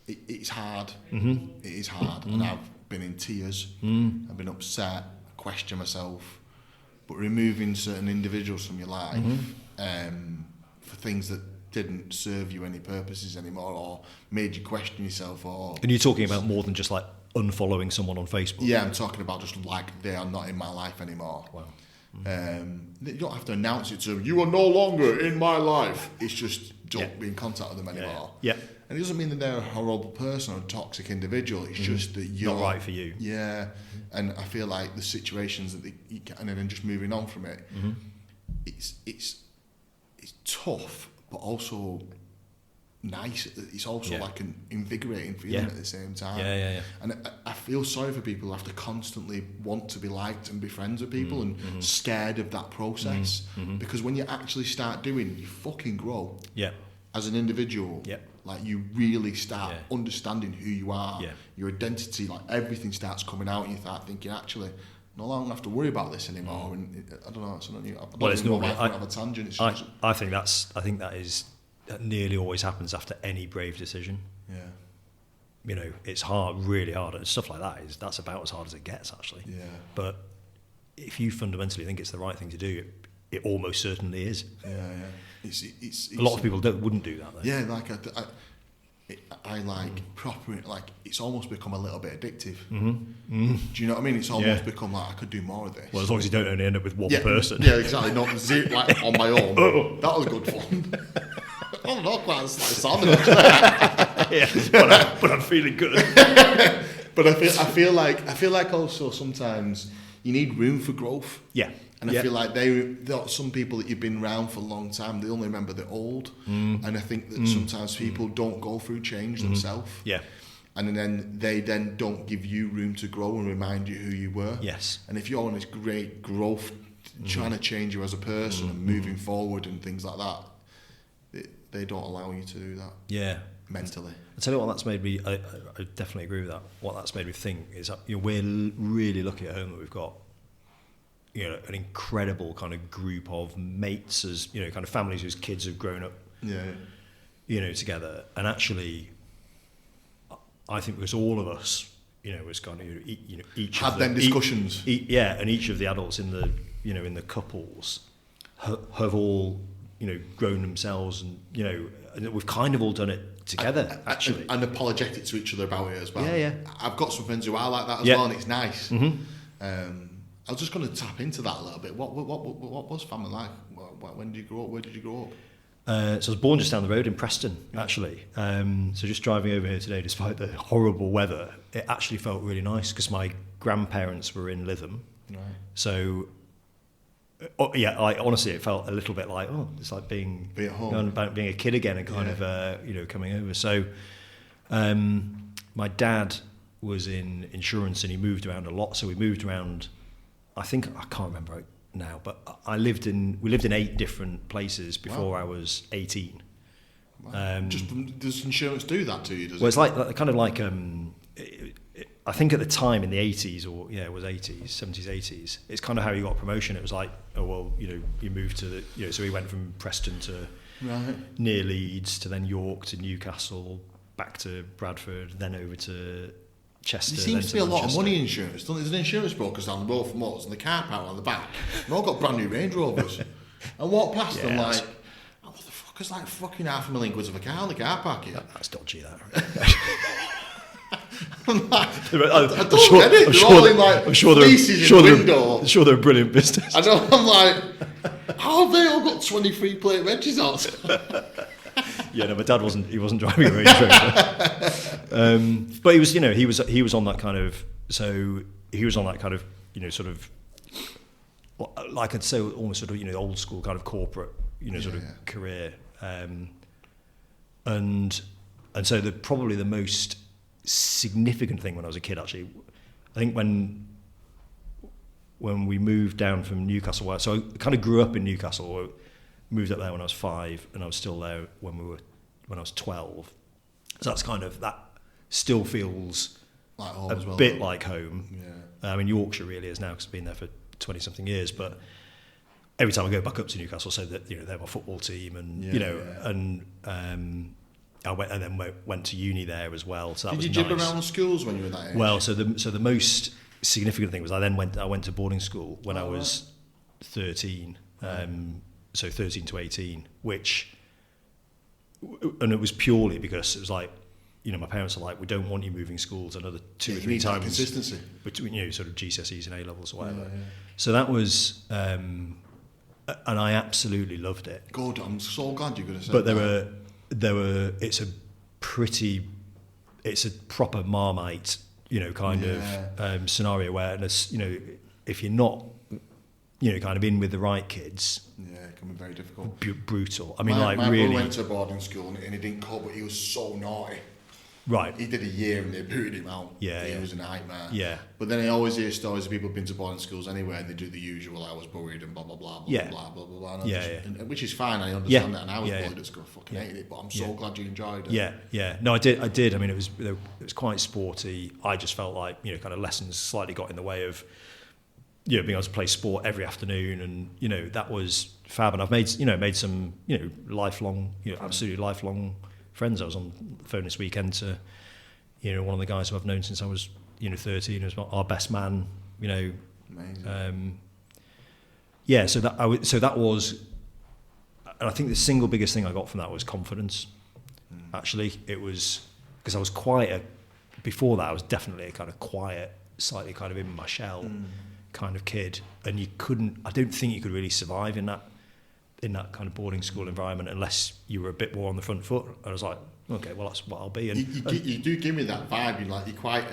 it's hard. Mm-hmm. It is hard, and I've been in tears. I've been upset. Question myself, but removing certain individuals from your life for things that didn't serve you any purposes anymore, or made you question yourself, or. And you're talking about more than just like unfollowing someone on Facebook. Yeah, I'm talking about just like they are not in my life anymore. Wow. You don't have to announce it to them. You are no longer in my life. It's just don't be in contact with them anymore. Yeah. And it doesn't mean that they're a horrible person or a toxic individual. It's just that you're not right for you. Yeah. And I feel like the situations that you can, and then just moving on from it, it's tough, but also nice. It's also like an invigorating feeling at the same time. Yeah. And I feel sorry for people who have to constantly want to be liked and be friends with people and scared of that process. Because when you actually start doing, you fucking grow. Yeah. As an individual. Yeah. Like you really start understanding who you are, your identity, like everything starts coming out, and you start thinking, actually, no longer have to worry about this anymore. And I don't know, it's not new. It's normally have a tangent. It's I think that nearly always happens after any brave decision. Yeah. It's hard, really hard, and stuff like that's about as hard as it gets, actually. Yeah. But if you fundamentally think it's the right thing to do, it almost certainly is. Yeah. It's a lot of people wouldn't do that, though. Yeah, like I like proper, like it's almost become a little bit addictive. Do you know what I mean? It's almost become like I could do more of this. Well, as long as you don't only end up with one person. Yeah, exactly. Not like on my own. That was good fun. Oh, not quite as sounded actually. but I'm feeling good. But I feel like also sometimes you need room for growth. Yeah. And I feel like some people that you've been around for a long time, they only remember the old. And I think that sometimes people don't go through change themselves. Yeah. And then they don't give you room to grow and remind you who you were. Yes. And if you're on this great growth, trying to change you as a person and moving forward and things like that, they don't allow you to do that. Yeah. Mentally. I tell you what, that's made me. I definitely agree with that. What that's made me think is that we're really lucky at home that we've got an incredible kind of group of mates, as kind of families whose kids have grown up, together. And actually, I think because all of us, was kind of each had them discussions. And each of the adults in the in the couples have all grown themselves, and we've kind of all done it together, actually, and apologetic to each other about it as well. Yeah. I've got some friends who are like that as well, and it's nice. I was just going to tap into that a little bit. What was family like? When did you grow up? Where did you grow up? So I was born just down the road in Preston, actually. So just driving over here today, despite the horrible weather, it actually felt really nice because my grandparents were in Lytham. Right. So, honestly, it felt a little bit like, it's like being at home, being a kid again, and kind of coming over. So, my dad was in insurance and he moved around a lot. So we moved around. I can't remember now, but we lived in 8 different places before I was 18. Wow. Does insurance do that to you? It's like kind of like I think at the time in the 80s, or it was 80s, 70s, 80s. It's kind of how you got promotion. It was like, you moved to so we went from Preston to near Leeds to then York to Newcastle, back to Bradford, then over to Chester. There seems to be a lot of money in insurance. There's an insurance brokers down the road from us, and the car park on the back. They've all got brand new Range Rovers. I walk past them like, what the fuck is like fucking £500,000 quid of a car in the car park here? That's dodgy, that. Right? I'm like, I don't get it. They're all in like fleeces in the window. I'm sure they're a brilliant business. I know. I'm like, how have they all got 23 plate Ranges out? My dad wasn't driving a Range Rover. But he was on that kind of, so he was on that kind of, sort of, like I'd say almost sort of, old school kind of corporate, career. And so probably the most significant thing when I was a kid, actually, I think when we moved down from Newcastle, so I kind of grew up in Newcastle, moved up there when I was 5, and I was still there when I was 12. So that's kind of, that still feels like home a bit like home. Yeah. I mean, Yorkshire really is now because I've been there for 20 something years, but every time I go back up to Newcastle, so that they're my football team, and and I went to uni there as well. So that was nice. Did you jib around schools when you were that age? Well, so the most significant thing was I went to boarding school when I was 13. So 13 to 18, and it was purely because it was like, my parents are like, we don't want you moving schools another 2 or 3 times. Consistency between sort of GCSEs and A levels or whatever. Yeah. So that was, and I absolutely loved it. God, I'm so glad you're going to say. But there were. It's a proper Marmite, kind of scenario where, if you're not, kind of in with the right kids. Yeah, it can be very difficult. Brutal. I mean, my really. brother went to boarding school and he didn't cope, but he was so naughty. Right. He did a year and they booted him out. Yeah. It was a nightmare. Yeah. But then I always hear stories of people who've been to boarding schools anyway and they do the usual, I was bullied and blah, blah, blah, blah, blah, blah, blah, blah. Which is fine, I understand that, and I was bullied at school, fucking hated it, but I'm so glad you enjoyed it. Yeah. No, I did. I mean, it was quite sporty. I just felt like, kind of lessons slightly got in the way of, being able to play sport every afternoon, and, that was fab. And I've made some, lifelong, absolutely lifelong friends. I was on the phone this weekend to, one of the guys who I've known since I was, 13, who's our best man, Amazing. So that was, and I think the single biggest thing I got from that was confidence. Actually, it was because I was before that I was definitely a kind of quiet, slightly kind of in my shell kind of kid, and I don't think you could really survive in that in that kind of boarding school environment unless you were a bit more on the front foot. And I was like, okay, well, that's what I'll be. And you do give me that vibe. You're quite.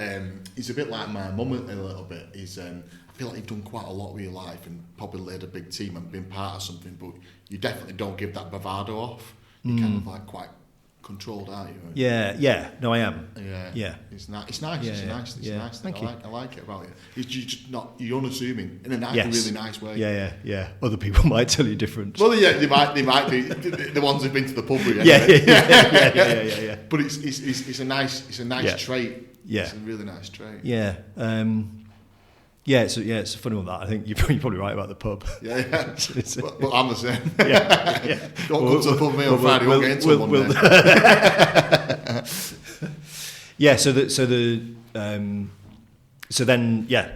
He's a bit like my mum a little bit. I feel like you've done quite a lot with your life and probably led a big team and been part of something, but you definitely don't give that bravado off. You're kind of like quite controlled, aren't you? Yeah. No, I am. Yeah. It's nice. It's nice. It's a nice thing. I like it about you. You're just not. You're unassuming in a really nice way. Yeah. Other people might tell you different. Well, yeah, they might be the ones who've been to the pub with you. Yeah. But it's a nice trait. Yeah. It's a really nice trait. Yeah. It's a funny one that I think you're probably right about the pub. Yeah. But I'm the same. Yeah. Don't come to the pub with me on Friday. We'll get into Monday.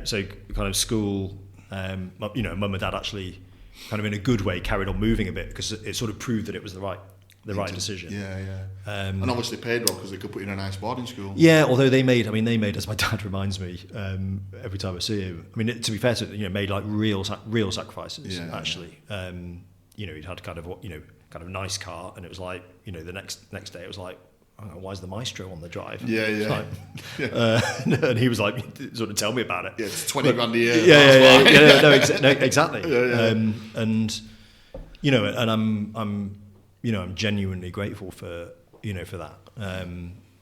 So kind of school. Mum and dad actually kind of in a good way carried on moving a bit because it sort of proved that it was the right decision. Yeah. And obviously paid well because they could put you in a nice boarding school. Yeah, although they made, as my dad reminds me every time I see him. I mean, to be fair to it, made like real sacrifices. Actually. He'd had kind of nice car, and it was like, the next day it was like, oh, why is the Maestro on the drive? Yeah. And he was like, sort of tell me about it. Yeah, it's 20 grand a year. Exactly. And I'm genuinely grateful for that.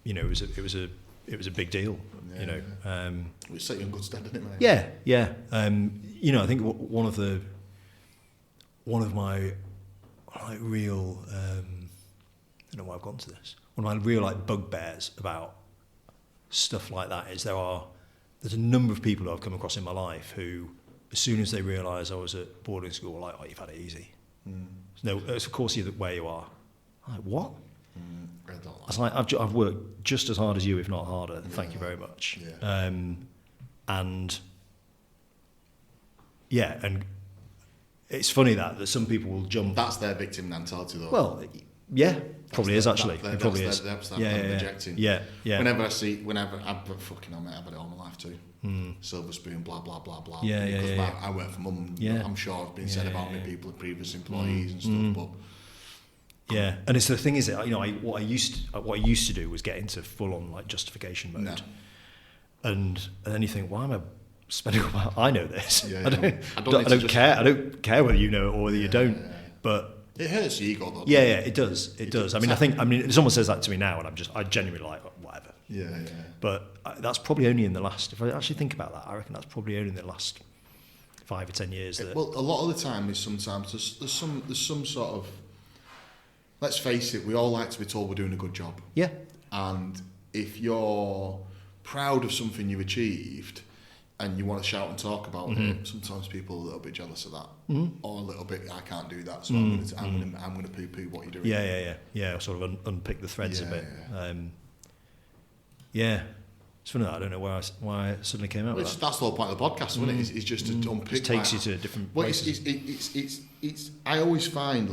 It was a big deal. It set you in good stead, didn't it, mate? Yeah. I think one of my real I don't know why I've gone to this. One of my real bugbears about stuff like that is there's a number of people I've come across in my life who, as soon as they realise I was at boarding school, were like, oh, you've had it easy. No, it's of course you're where you are. I'm like, what? I was like, I've worked just as hard as you, if not harder. Thank you very much. And it's funny that some people will jump. That's their victim mentality, though. Well, yeah, probably is actually. It probably is. Rejecting. Yeah. Whenever I've fucking I've had it all my life too. Silver spoon, blah blah blah blah. Because I work for mum. I'm sure I've been said about me, people, previous employees and stuff, but. Yeah, and it's the thing is that what I used to do was get into full on justification mode, and then you think, why am I spending all my? I know this. I don't care. I don't care whether you know it or whether you don't. But it hurts your ego, though. Yeah, it does. It does. I mean, someone says that to me now, and I genuinely like whatever. Yeah. But that's probably only in the last. If I actually think about that, I reckon that's probably only in the last 5 or 10 years. Well, a lot of the time is sometimes there's some sort of. Let's face it, we all like to be told we're doing a good job. Yeah. And if you're proud of something you achieved and you want to shout and talk about it, sometimes people are a little bit jealous of that. Or a little bit, I can't do that, so I'm going to poo-poo what you're doing. Yeah, sort of unpick the threads a bit. It's funny that I don't know why I suddenly came out with that. That's the whole point of the podcast, isn't it? It's just to unpick. It takes you to different places. It's I always find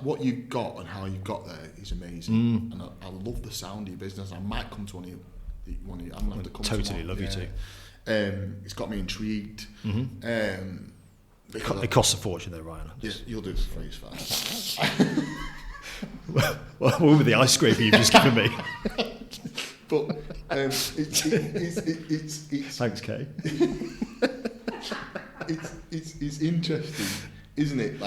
what you got and how you got there is amazing, and I love the sound of your business. I might come to one of you. I'm going to have to come totally to love you too. It's got me intrigued. It costs a fortune though, Ryan. You'll do it for free, it's fine. What with the ice scraper you've just given me? But it's thanks, Kay. It's interesting, isn't it?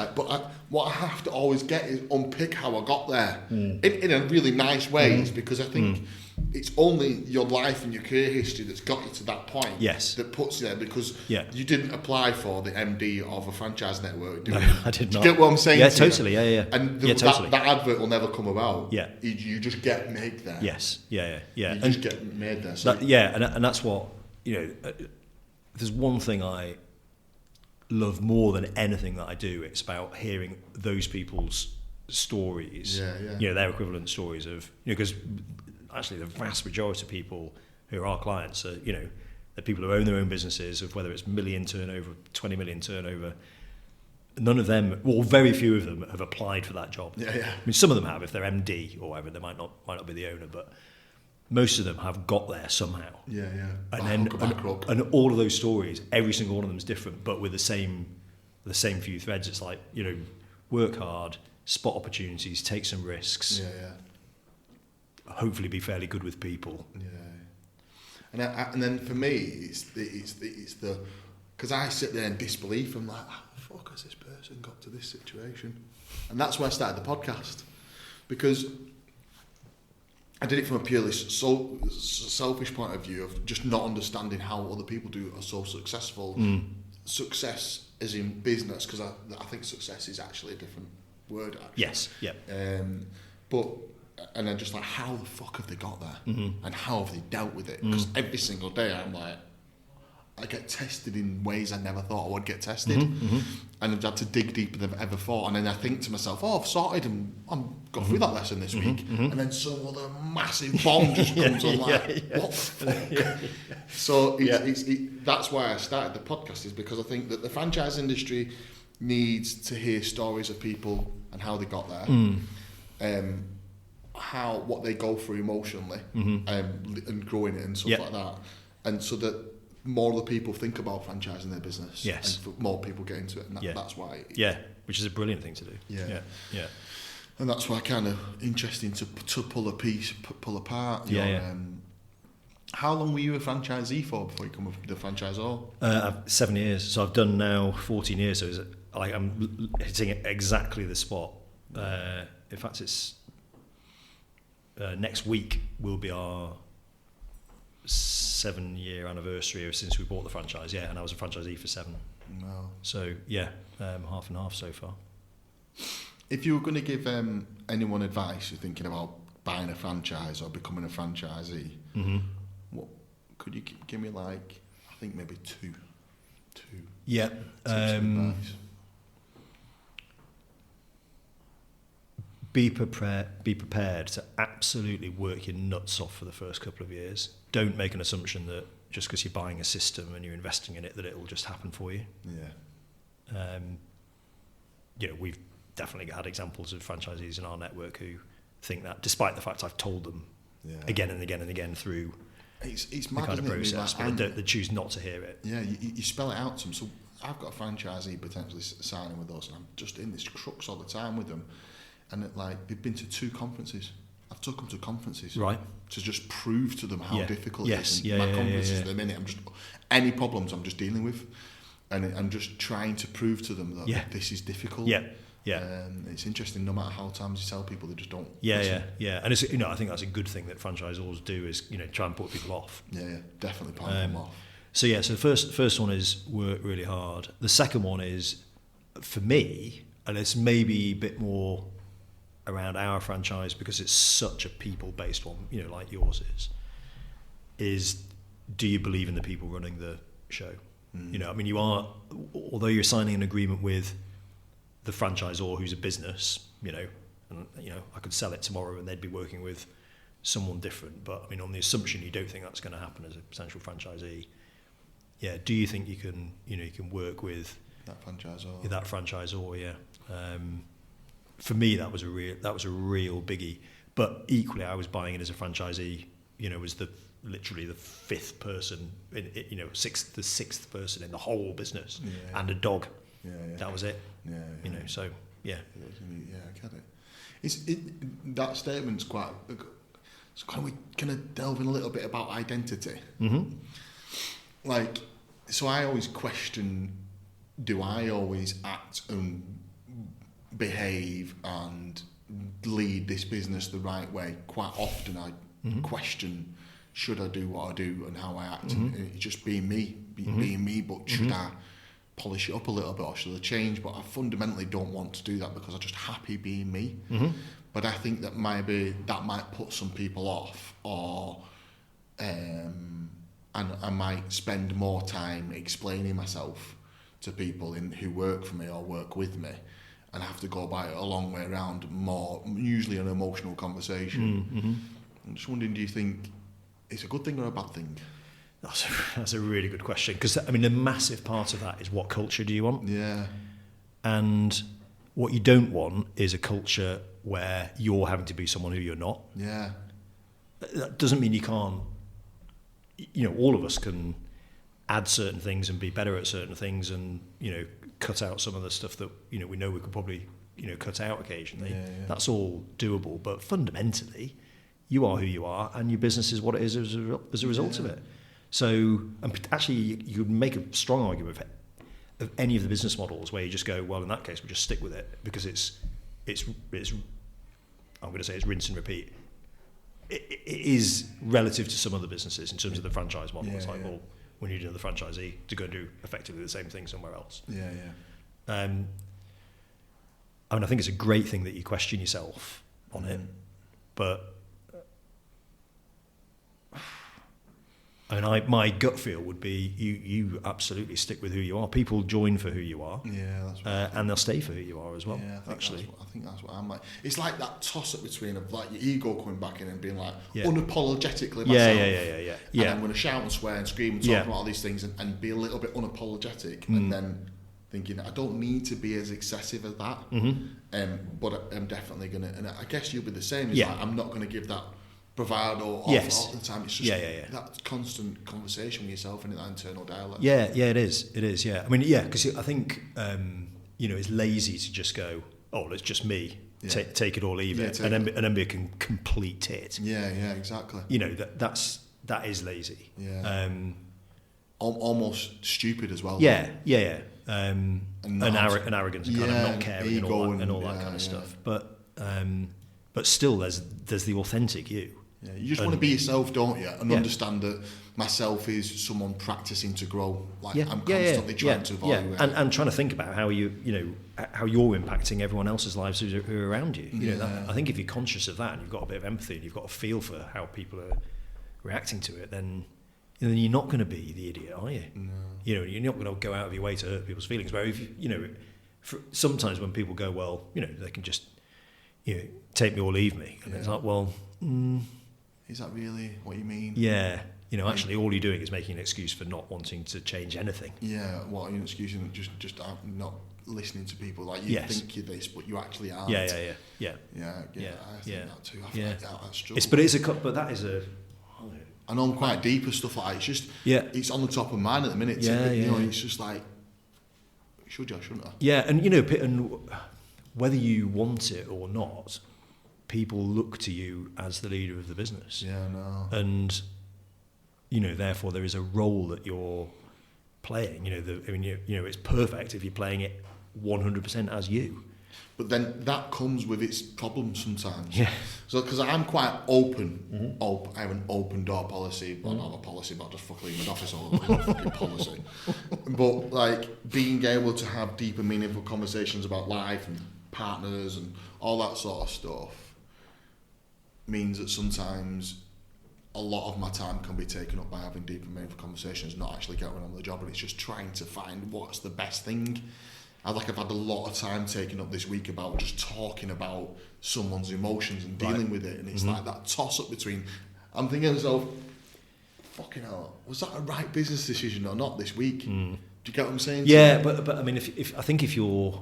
What I have to always get is unpick how I got there in a really nice way. It's because I think it's only your life and your career history that's got you to that point. Yes. That puts you there, because you didn't apply for the MD of a franchise network. No, I did not. Do you get what I'm saying? Yeah, totally. Yeah. And totally. that advert will never come about. Yeah. You just get made there. Yes. Yeah. You just get made there. So and that's what, there's one thing I love more than anything that I do. It's about hearing those people's stories. Their equivalent stories of, because actually the vast majority of people who are our clients are, the people who own their own businesses, of whether it's million turnover, 20 million turnover. None of them, well, very few of them have applied for that job. I mean, some of them have. If they're MD or whatever, they might not be the owner, but most of them have got there somehow. And all of those stories, every single one of them is different, but with the same few threads. It's like, work hard, spot opportunities, take some risks, hopefully be fairly good with people. And then for me, it's the because I sit there in disbelief. I'm like, how the fuck has this person got to this situation? And that's why I started the podcast, because I did it from a purely selfish point of view of just not understanding how other people do are so successful. Success as in business, because I think success is actually a different word. Actually. Yes, yeah. And I'm just like, how the fuck have they got there? And how have they dealt with it? Because every single day I'm like, I get tested in ways I never thought I would get tested. And I've had to dig deeper than I've ever thought. And then I think to myself, oh, I've sorted and I'm got through that lesson this week. And then some other massive bomb just comes on like, what the fuck? So that's why I started the podcast, is because I think that the franchise industry needs to hear stories of people and how they got there. What they go through emotionally, and growing it and stuff like that, and so that more of the people think about franchising their business, and more people get into it, and that's why. Which is a brilliant thing to do. Yeah. And that's why kind of interesting to pull apart. How long were you a franchisee for before you come up with the franchisor? 7 years. So I've done now 14 years. So it's like I'm hitting exactly the spot. In fact, it's next week will be our 7-year anniversary since we bought the franchise. And I was a franchisee for 7. Wow. So half and half so far. If you were going to give anyone advice who's thinking about buying a franchise or becoming a franchisee, what could you give me? Like, I think maybe two Yeah. tips of advice. Be prepared to absolutely work your nuts off for the first couple of years. Don't make an assumption that just because you're buying a system and you're investing in it that it will just happen for you. We've definitely had examples of franchisees in our network who think that, despite the fact I've told them again and again and again through it's the mad, kind of process, like, but they choose not to hear it. Yeah, you spell it out to them. So I've got a franchisee potentially signing with us, and I'm just in this crux all the time with them. And they've been to 2 conferences. I've took them to conferences, right, to just prove to them how difficult it is. And my conferences at the minute, any problems I'm just dealing with, and I'm just trying to prove to them that this is difficult. It's interesting. No matter how times you tell people, they just don't. Listen. And it's I think that's a good thing that franchisors do, is try and put people off. Definitely put them off. So the first one is work really hard. The second one is, for me, and it's maybe a bit more around our franchise because it's such a people-based one, like yours is do you believe in the people running the show? You are, although you're signing an agreement with the franchisor who's a business, and I could sell it tomorrow and they'd be working with someone different, but on the assumption you don't think that's going to happen as a potential franchisee, do you think you can work with that franchisor? That franchisor, for me, that was a real biggie. But equally, I was buying it as a franchisee. Was literally the 5th person, the 6th person in the whole business, and a dog. That was it. So I get it. That statement's quite. So can we kind of delve in a little bit about identity? So I always question: do I always act and behave and lead this business the right way? Quite often I question, should I do what I do and how I act? And it's just being me, but should I polish it up a little bit, or should I change? But I fundamentally don't want to do that because I'm just happy being me. But I think that that might put some people off, or and I might spend more time explaining myself to people who work for me or work with me, and have to go about it a long way around, more usually an emotional conversation. I'm just wondering, do you think it's a good thing or a bad thing? That's a really good question, because a massive part of that is what culture do you want? And what you don't want is a culture where you're having to be someone who you're not. That doesn't mean you can't. All of us can add certain things and be better at certain things, and cut out some of the stuff that we know we could probably cut out occasionally. Yeah. That's all doable. But fundamentally, you are who you are, and your business is what it is as a result of it. So, and actually, you would make a strong argument of any of the business models where you just go, well, in that case, we'll just stick with it because it's I'm going to say it's rinse and repeat. It is relative to some other businesses in terms of the franchise model. It's like, well, we need another franchisee to go and do effectively the same thing somewhere else. I mean, I think it's a great thing that you question yourself on it, but I mean, my gut feel would be you absolutely stick with who you are. People join for who you are, that's right. and they'll stay for who you are as well. I think that's what I'm like. It's like that toss up between of like your ego coming back in and being like unapologetically myself. And I'm going to shout and swear and scream and talk about all these things and be a little bit unapologetic, and then thinking I don't need to be as excessive as that. But I'm definitely going to, and I guess you'll be the same. It's like, I'm not going to give that bravado all the time. It's just that constant conversation with yourself and that internal dialogue. It is. I mean, because I think it's lazy to just go, oh, it's just me. Take it or leave it, and then be a complete tit. Exactly. That is lazy. Almost stupid as well. And arrogance and kind of not caring and all that kind of stuff. But still, there's the authentic you. You just want to be yourself, don't you? And understand that myself is someone practicing to grow. I'm constantly trying to evaluate. And trying to think about how how you're impacting everyone else's lives who are around you. I think if you're conscious of that and you've got a bit of empathy and you've got a feel for how people are reacting to it, then you're not going to be the idiot, are you? No. You're not going to go out of your way to hurt people's feelings. Where if sometimes when people go, well, they can just take me or leave me, and it's like, well. Is that really what you mean? Yeah. Actually, all you're doing is making an excuse for not wanting to change anything. Yeah, well, you're excusing just not listening to people. Like, you think you're this, but you actually aren't. Yeah. I think that too. I feel like that's true. But that is a... I know I'm quite deep and stuff like that. It's just, it's on the top of mind at the minute. It's just like, should I, shouldn't I? Yeah, and whether you want it or not, people look to you as the leader of the business. And therefore there is a role that you're playing. It's perfect if you're playing it 100% as you. But then that comes with its problems sometimes. So because I'm quite open, I have an open door policy. Well, not a policy, but I just fucking leave my office all over fucking policy. But like being able to have deep and meaningful conversations about life and partners and all that sort of stuff means that sometimes a lot of my time can be taken up by having deep and meaningful conversations, not actually getting on with the job, and it's just trying to find what's the best thing. I've had a lot of time taken up this week about just talking about someone's emotions and dealing with it, and it's like that toss up between, I'm thinking to myself, fucking hell, was that a right business decision or not this week? Do you get what I'm saying? But I mean, if I think if you're,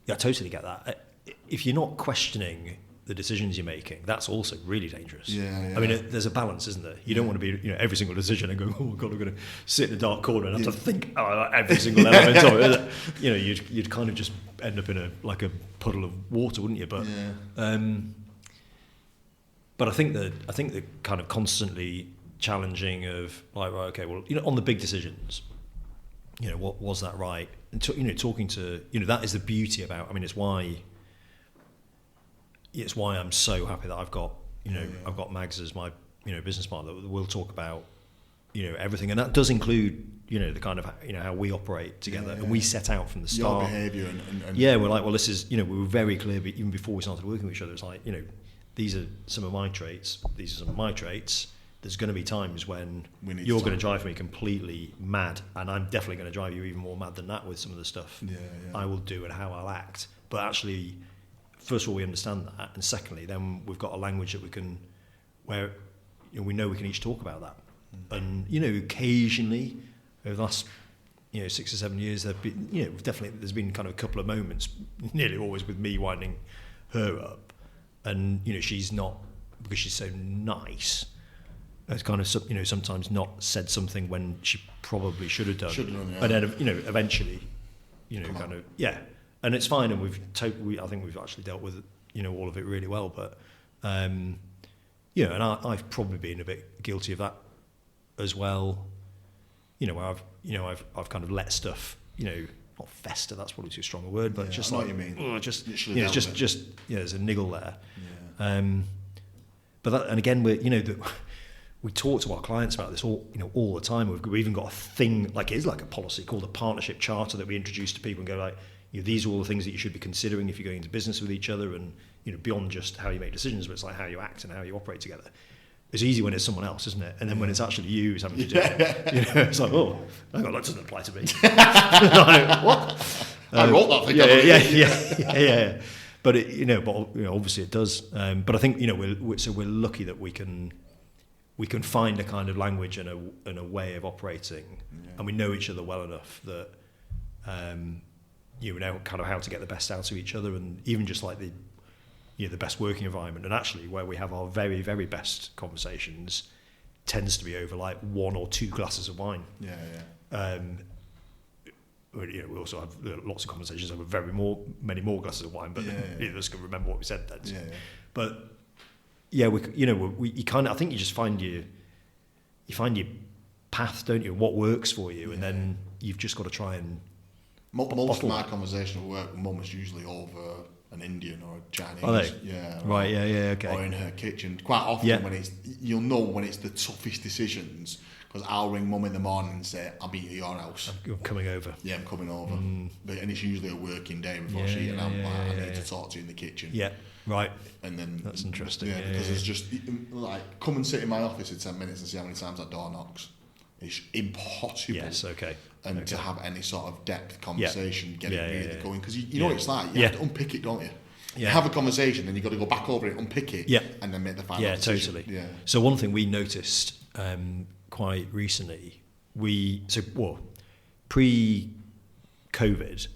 I totally get that. If you're not questioning the decisions you're making, that's also really dangerous. I mean, there's a balance, isn't there? You don't want to be, every single decision and go, oh my God, I'm going to sit in a dark corner and have to think every single element of it. You'd kind of just end up in a puddle of water, wouldn't you? But I think the kind of constantly challenging of like, right, okay, well, on the big decisions, what was that right? And talking to, that is the beauty about. I mean, it's why I'm so happy that I've got I've got Mags as my business partner. We'll talk about everything, and that does include the kind of how we operate together, and we set out from the start. Your behaviour and we're like, well, this is we were very clear, but even before we started working with each other, it's like these are some of my traits, these are some of my traits. There's going to be times when you're going to drive me completely mad, and I'm definitely going to drive you even more mad than that with some of the stuff I will do and how I'll act. But actually, first of all, we understand that, and secondly, then we've got a language that we can, where we know we can each talk about that. And occasionally over the last 6 or 7 years, there've been there's been kind of a couple of moments, nearly always with me winding her up, and she's not, because she's so nice, has kind of sometimes not said something when she probably should have done. And then eventually, and it's fine, and I think we've actually dealt with all of it really well. But and I've probably been a bit guilty of that as well. Where I've kind of let stuff not fester. That's probably too strong a word, but just like what you mean. There's a niggle there. Yeah. But that, and again, we talk to our clients about this all the time. We've even got a thing it's like a policy called a partnership charter that we introduce to people and go like, these are all the things that you should be considering if you're going into business with each other, and beyond just how you make decisions, but it's like how you act and how you operate together. It's easy when it's someone else, isn't it? And then when it's actually you who's having to do it, it's like, oh, hang on, that doesn't apply to me. Like, what? I wrote that thing. Yeah. But obviously it does. But I think we're lucky that we can find a kind of language and a way of operating, and we know each other well enough that we know kind of how to get the best out of each other, and even just like the best working environment. And actually, where we have our very, very best conversations tends to be over like 1 or 2 glasses of wine. We also have lots of conversations over many more glasses of wine, but neither of us can remember what we said then. But I think you just find your path, don't you? What works for you, and then you've just got to try and. Most of my conversation at work, Mum is usually over an Indian or a Chinese. Are they? Yeah. Right. Yeah. Okay. Or in her kitchen. Quite often, you'll know when it's the toughest decisions, because I'll ring Mum in the morning and say, "I'll meet you at your house. I'm coming over." Yeah, I'm coming over. And it's usually a working day before I need to talk to you in the kitchen. Yeah. Right. And then that's interesting. Yeah, because it's just like, come and sit in my office in 10 minutes and see how many times that door knocks. It's impossible. Yes. Okay. And to have any sort of depth conversation, get it really going, because you know what it's like. You have to unpick it, don't you? You have a conversation, then you've got to go back over it, unpick it, and then make the final decision. Totally. Yeah. So one thing we noticed quite recently, pre-COVID,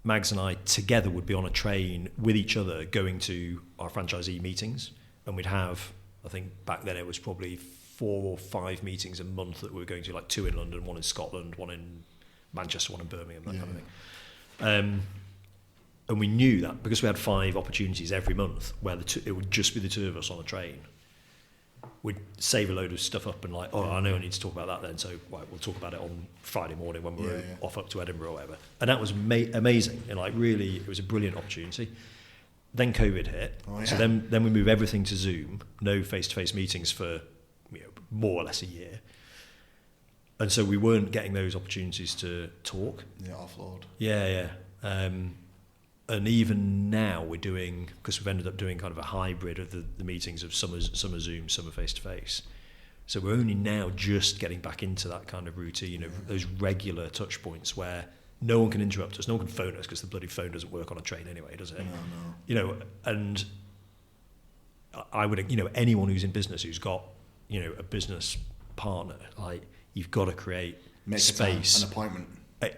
Mags and I together would be on a train with each other going to our franchisee meetings, and we'd have, I think back then it was probably 4 or 5 meetings a month that we were going to, like 2 in London, 1 in Scotland, 1 in Manchester, 1 in Birmingham, that kind of thing. And we knew that because we had 5 opportunities every month where it would just be the 2 of us on a train. We'd save a load of stuff up and like, I know I need to talk about that then, so we'll talk about it on Friday morning when we're off up to Edinburgh or whatever. And that was amazing, and like really, it was a brilliant opportunity. Then COVID hit, so then we moved everything to Zoom, no face-to-face meetings for more or less a year, and so we weren't getting those opportunities to talk. Offload. And even now we're doing, because we've ended up doing kind of a hybrid of the meetings of some are Zoom, some are face to face. So we're only now just getting back into that kind of routine of those regular touch points where no one can interrupt us, no one can phone us, because the bloody phone doesn't work on a train anyway, does it? No. And I would, anyone who's in business who's got a business partner, like, you've got to create space, an appointment.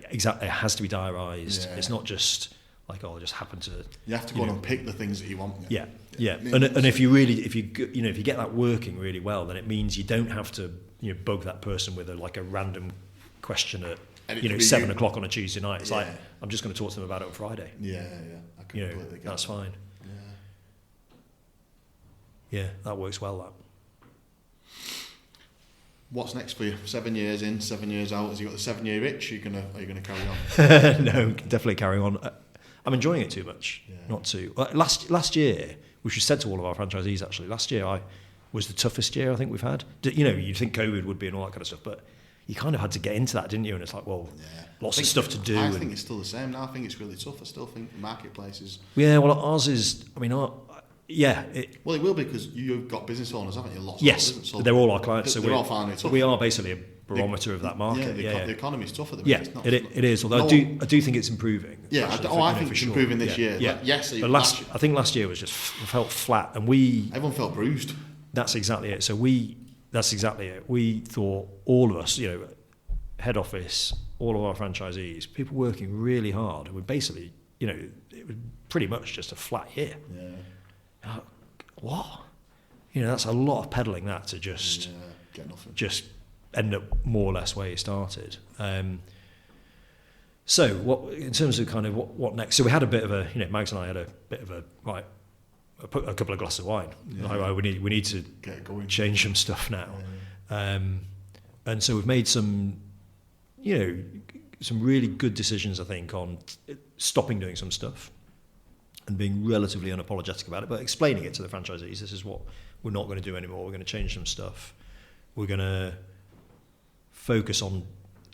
Exactly, it has to be diarised. It's not just like, I just happen to. You have to go and pick the things that you want. Yeah. And if you get that working really well, then it means you don't have to bug that person with a random question at 7 o'clock on a Tuesday night. It's like, I'm just going to talk to them about it on Friday. I completely get that's that. fine. Yeah, that works well. That. What's next for you? 7 years in, 7 years out. Has you got the 7-year itch? Are you gonna carry on? No, definitely carrying on. I'm enjoying it too much not to. Last year, which we said to all of our franchisees actually, last year was the toughest year I think we've had. You'd think COVID would be and all that kind of stuff, but you kind of had to get into that, didn't you? And it's like, lots of stuff to do. I think it's still the same now. I think it's really tough. I still think the marketplace is. Yeah, well, ours is. I mean, well, it will be, because you've got business owners, haven't you? Lots yes, of business, so they're all our clients. So they're all finding it tough. We are basically a barometer of that market. The economy's tough at the minute. Yeah, it is. Although I do think it's improving. Yeah, I think it's improving this year. Yeah. Yes, but I think last year was just felt flat, and everyone felt bruised. That's exactly it. So that's exactly it. We thought, all of us, head office, all of our franchisees, people working really hard, and we basically, it was pretty much just a flat year. Yeah. What? That's a lot of peddling that to just get nothing. Just end up more or less where you started. So what in terms of kind of what next? So we had a bit of a, Mags and I had a bit of a a couple of glasses of wine. Right, we need to get going. Change some stuff now. And so we've made some really good decisions, I think, on stopping doing some stuff and being relatively unapologetic about it, but explaining it to the franchisees. This is what we're not going to do anymore. We're going to change some stuff. We're going to focus on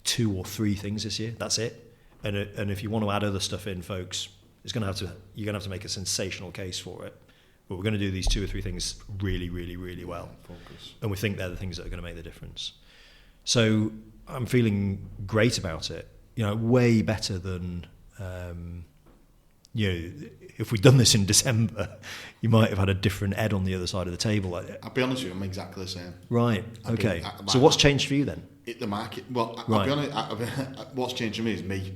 2 or 3 things this year. That's it. And if you want to add other stuff in, folks, you're going to have to make a sensational case for it. But we're going to do these 2 or 3 things really, really, really well. Focus. And we think they're the things that are going to make the difference. So I'm feeling great about it. Way better than, if we'd done this in December, you might have had a different Ed on the other side of the table. I'll be honest with you, I'm exactly the same. Right, okay. So what's changed for you then? The market. Well, Right. I'll be honest, what's changed for me is me.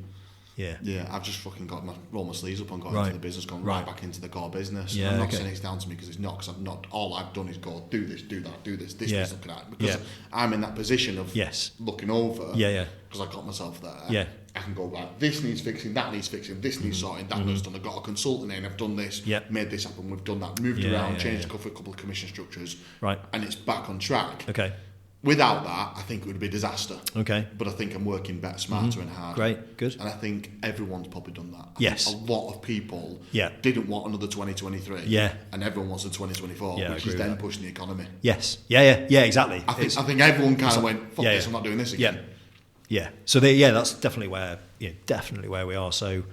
Yeah. Yeah, I've just fucking rolled my sleeves up and got Right. into the business, gone right back into the core business. Yeah, I'm not okay. saying it's down to me because it's not, because I've not, all I've done is go, do this, do that, do this, Yeah. needs looking at. Because Yeah. I'm in that position of Yes. looking over. Yeah. Because I got myself there. Yeah. I can go, right, this needs fixing, that needs fixing, this needs sorting, that needs done. I've got a consultant in, I've done this, Yeah. made this happen, we've done that, moved Yeah, around, yeah, changed yeah. a couple of commission structures. Right. And it's back on track. Okay. Without that, I think it would be a disaster. Okay. But I think I'm working better, smarter and harder. Great. Good. And I think everyone's probably done that. Yes. A lot of people Yeah. didn't want another 2023. Yeah. And everyone wants a 2024, Yeah, I which agree is with then that. pushing the economy. Yes. Yeah, exactly. I think everyone kind of went, fuck yeah, this, yeah. I'm not doing this again. Yeah. So that's definitely where we are. So,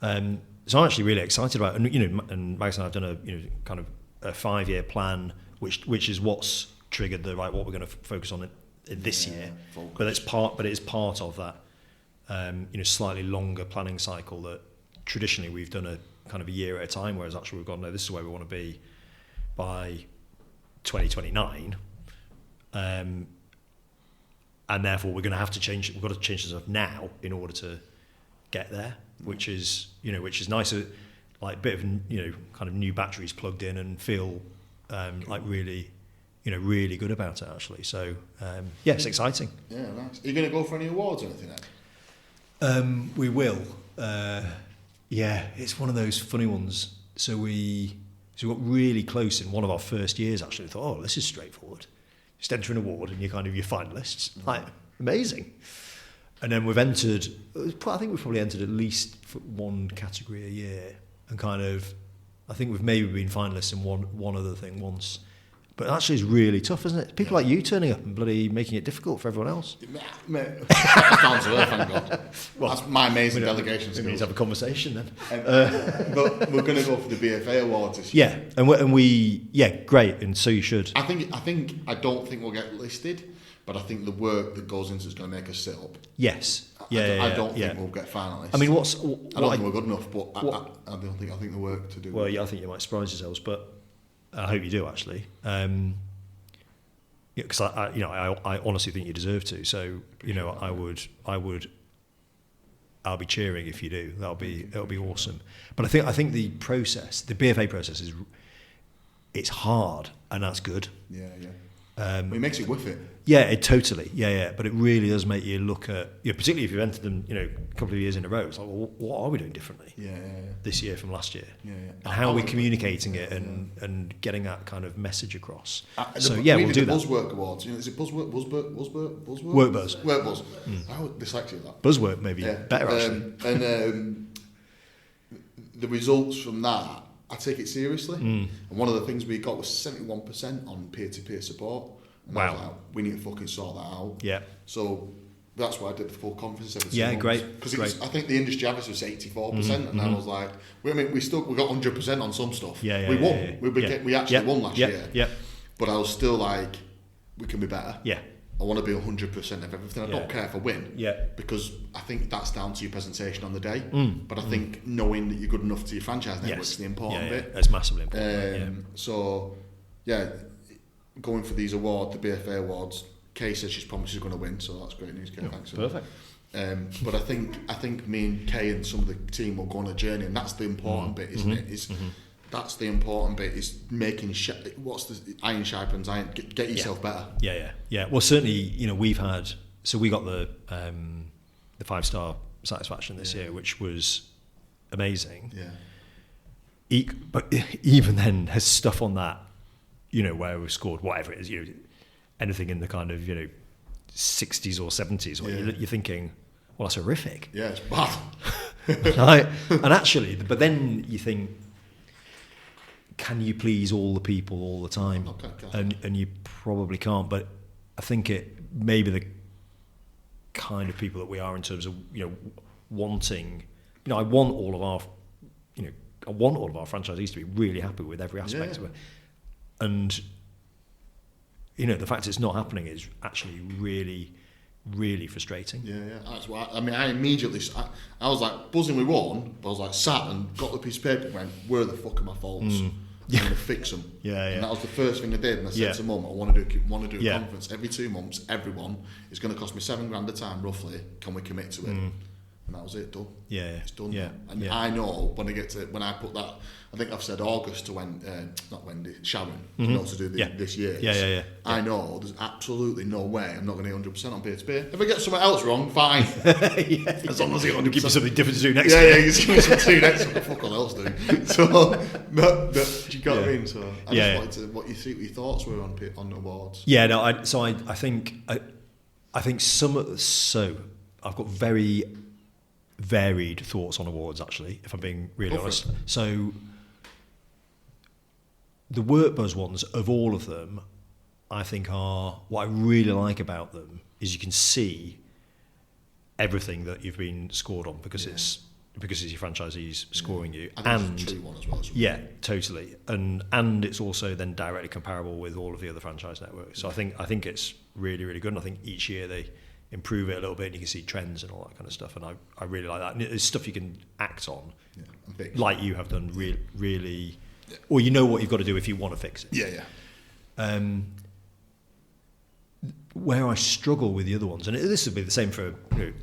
so I'm actually really excited about it. And Max and I have done a kind of a 5-year plan, which is what's triggered what we're going to focus on this year. Focus. But it is part of that slightly longer planning cycle that traditionally we've done a kind of a year at a time, whereas actually we've gone, no, this is where we want to be by 2029. And therefore we're going to have to change it. We've got to change stuff now in order to get there, which is nice. Like a bit of kind of new batteries plugged in and feel like really good about it actually. So it's exciting. Yeah, nice. Are you going to go for any awards or anything then? We will. It's one of those funny ones. So we got really close in one of our first years actually. We thought, oh, this is straightforward. Just enter an award and you're kind of your finalists. Like, amazing. And then we've entered, I think we've probably entered at least for one category a year, and kind of, I think we've maybe been finalists in one other thing once. But actually it's really tough, isn't it? People like you turning up and bloody making it difficult for everyone else. That's down to earth, thank God. Well, that's my amazing delegation We need skills. to have a conversation then. But we're going to go for the BFA awards this year. Yeah, and we great, and so you should. I don't think we'll get listed, but I think the work that goes into it's going to make us sit up. Yes. I don't think we'll get finalists. I mean, I don't think we're good enough, but I think the work to do. Well, I think you might surprise yourselves, but I hope you do actually. Because I honestly think you deserve to. So I'll be cheering if you do. It'll be awesome. But I think the process, the BFA process it's hard, and that's good. Yeah. It makes you whiff it. Yeah, it totally. Yeah. But it really does make you look at, particularly if you've entered them, a couple of years in a row. It's like, well, what are we doing differently? Yeah. This year from last year. Yeah. And how are we communicating it and getting that kind of message across? So we'll do that. Buzzwork Awards. Is it Buzzwork? Workbuzz. Workbuzz. I would dyslexia that. Buzzwork maybe better actually. And the results from that, I take it seriously. And one of the ththings we got was 71% on peer-to-peer support. And I was like, we need to fucking sort that out. Yeah. So that's why I did the full conference every 2 Yeah, months. great. Because I think the industry average was 84%, and I was like, we got 100% on some stuff. Yeah. We won. We actually won last year. Yeah. But I was still like, we can be better. Yeah. I want to be 100% of everything. I don't care if I win. Yeah. Because I think that's down to your presentation on the day. But I think knowing that you're good enough to your franchise network is the important bit. It's massively important. So, going for these awards, the BFA awards, Kay says she's promised she's going to win, so that's great news, Kay. Thanks. Perfect. But I think me and Kay and some of the team will go on a journey, and that's the important bit, isn't it? That's the important bit, is making what's the iron sharpens iron. Get yourself better. Yeah. Well, certainly, we've had, so we got the 5-star satisfaction this year, which was amazing. Yeah. But even then, has stuff on that, where we've scored whatever it is, anything in the kind of 60s or 70s, you're thinking, well, that's horrific. Yeah, it's bad. And actually, but then you think, can you please all the people all the time? And you probably can't. But I think it maybe the kind of people that we are in terms of wanting. I want all of our franchisees to be really happy with every aspect of it. And the fact it's not happening is actually really, really frustrating. Yeah. That's why. I mean, I immediately, I was like buzzing with one, but I was like sat and got the piece of paper and went, where the fuck are my faults? I'm going to fix them. And that was the first thing I did. And I said to Mum, I want to do a conference every 2 months. Everyone, it's going to cost me $7,000 a time roughly. Can we commit to it? And that was it, done. It's done. And I know when I put that, I think I've said August to not Wendy, Sharon, to do this year. I know there's absolutely no way I'm not going to get 100% on peer-to-peer. If I get something else wrong, fine. As long as I get 100%. Give you something different to do next year. Yeah, give me something to do next year. What the fuck else do? So, no, do you got what I mean? So, I just wanted to, what your thoughts were on the awards. Yeah, no, I think I've got very varied thoughts on awards, actually, if I'm being really honest. So the Work Buzz ones, of all of them, I think are, what I really like about them is you can see everything that you've been scored on because it's your franchisees scoring you. And it's a true one as well. Yeah, totally. And it's also then directly comparable with all of the other franchise networks. So I think it's really, really good. And I think each year they improve it a little bit and you can see trends and all that kind of stuff. And I really like that. And it's stuff you can act on, like you have done, really, or what you've got to do if you want to fix it. Where I struggle with the other ones, and this would be the same for the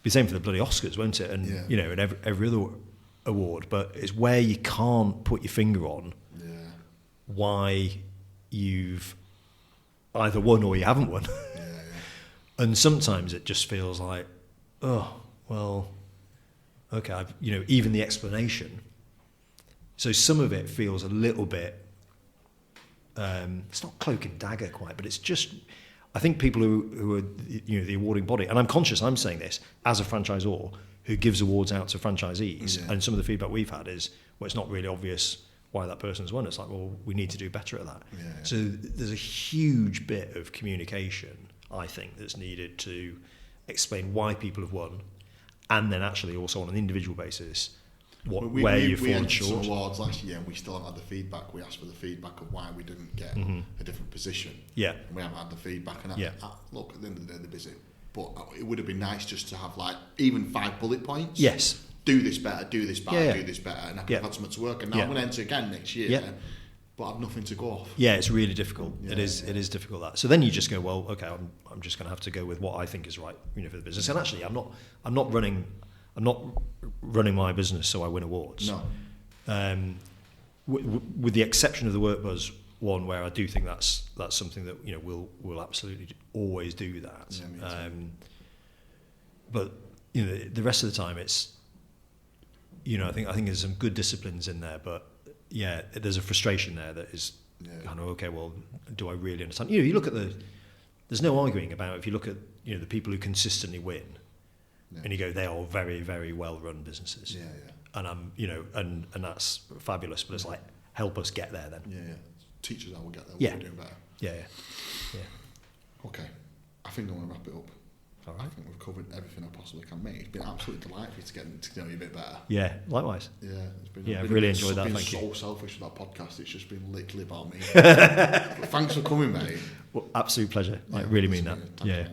bloody Oscars, won't it? And and every other award, but it's where you can't put your finger on why you've either won or you haven't won. And sometimes it just feels like, oh well, okay, even the explanation. So some of it feels a little bit. It's not cloak and dagger quite, but it's just. I think people who are the awarding body, and I'm conscious I'm saying this as a franchisor who gives awards out to franchisees, and some of the feedback we've had is, well, it's not really obvious why that person's won. It's like, well, we need to do better at that. So there's a huge bit of communication, I think, that's needed to explain why people have won, and then actually also on an individual basis. Where you've fallen short. We entered some awards last year and we still haven't had the feedback. We asked for the feedback of why we didn't get a different position. And we haven't had the feedback. And look, at the end of the day, they're busy. But it would have been nice just to have even 5 bullet points. Yes. Do this better, do this better, do this better. And I could have had something to work. And now I'm going to enter again next year. But I've nothing to go off. Yeah, it's really difficult. It is difficult that. So then you just go, well, okay, I'm just going to have to go with what I think is right, for the business. And actually, I'm not running my business so I win awards. No. With the exception of the Work Buzz one, where I do think that's something that we'll absolutely always do that. But the rest of the time it's I think there's some good disciplines in there, but there's a frustration there that is kind of, okay, well, do I really understand? You look at there's no arguing about, if you look at the people who consistently win. And you go, they are very, very well-run businesses. And I'm, and that's fabulous. But it's like, help us get there then. Teach us how we'll get there. We're doing better. Okay. I think I'm going to wrap it up. All right. I think we've covered everything I possibly can, mate. It's been absolutely delightful to get to know you a bit better. Yeah, likewise. It's been. I've really enjoyed that. Thank you. I've been so selfish with that podcast. It's just been literally about me. But thanks for coming, mate. Well, absolute pleasure. I really mean that. Yeah.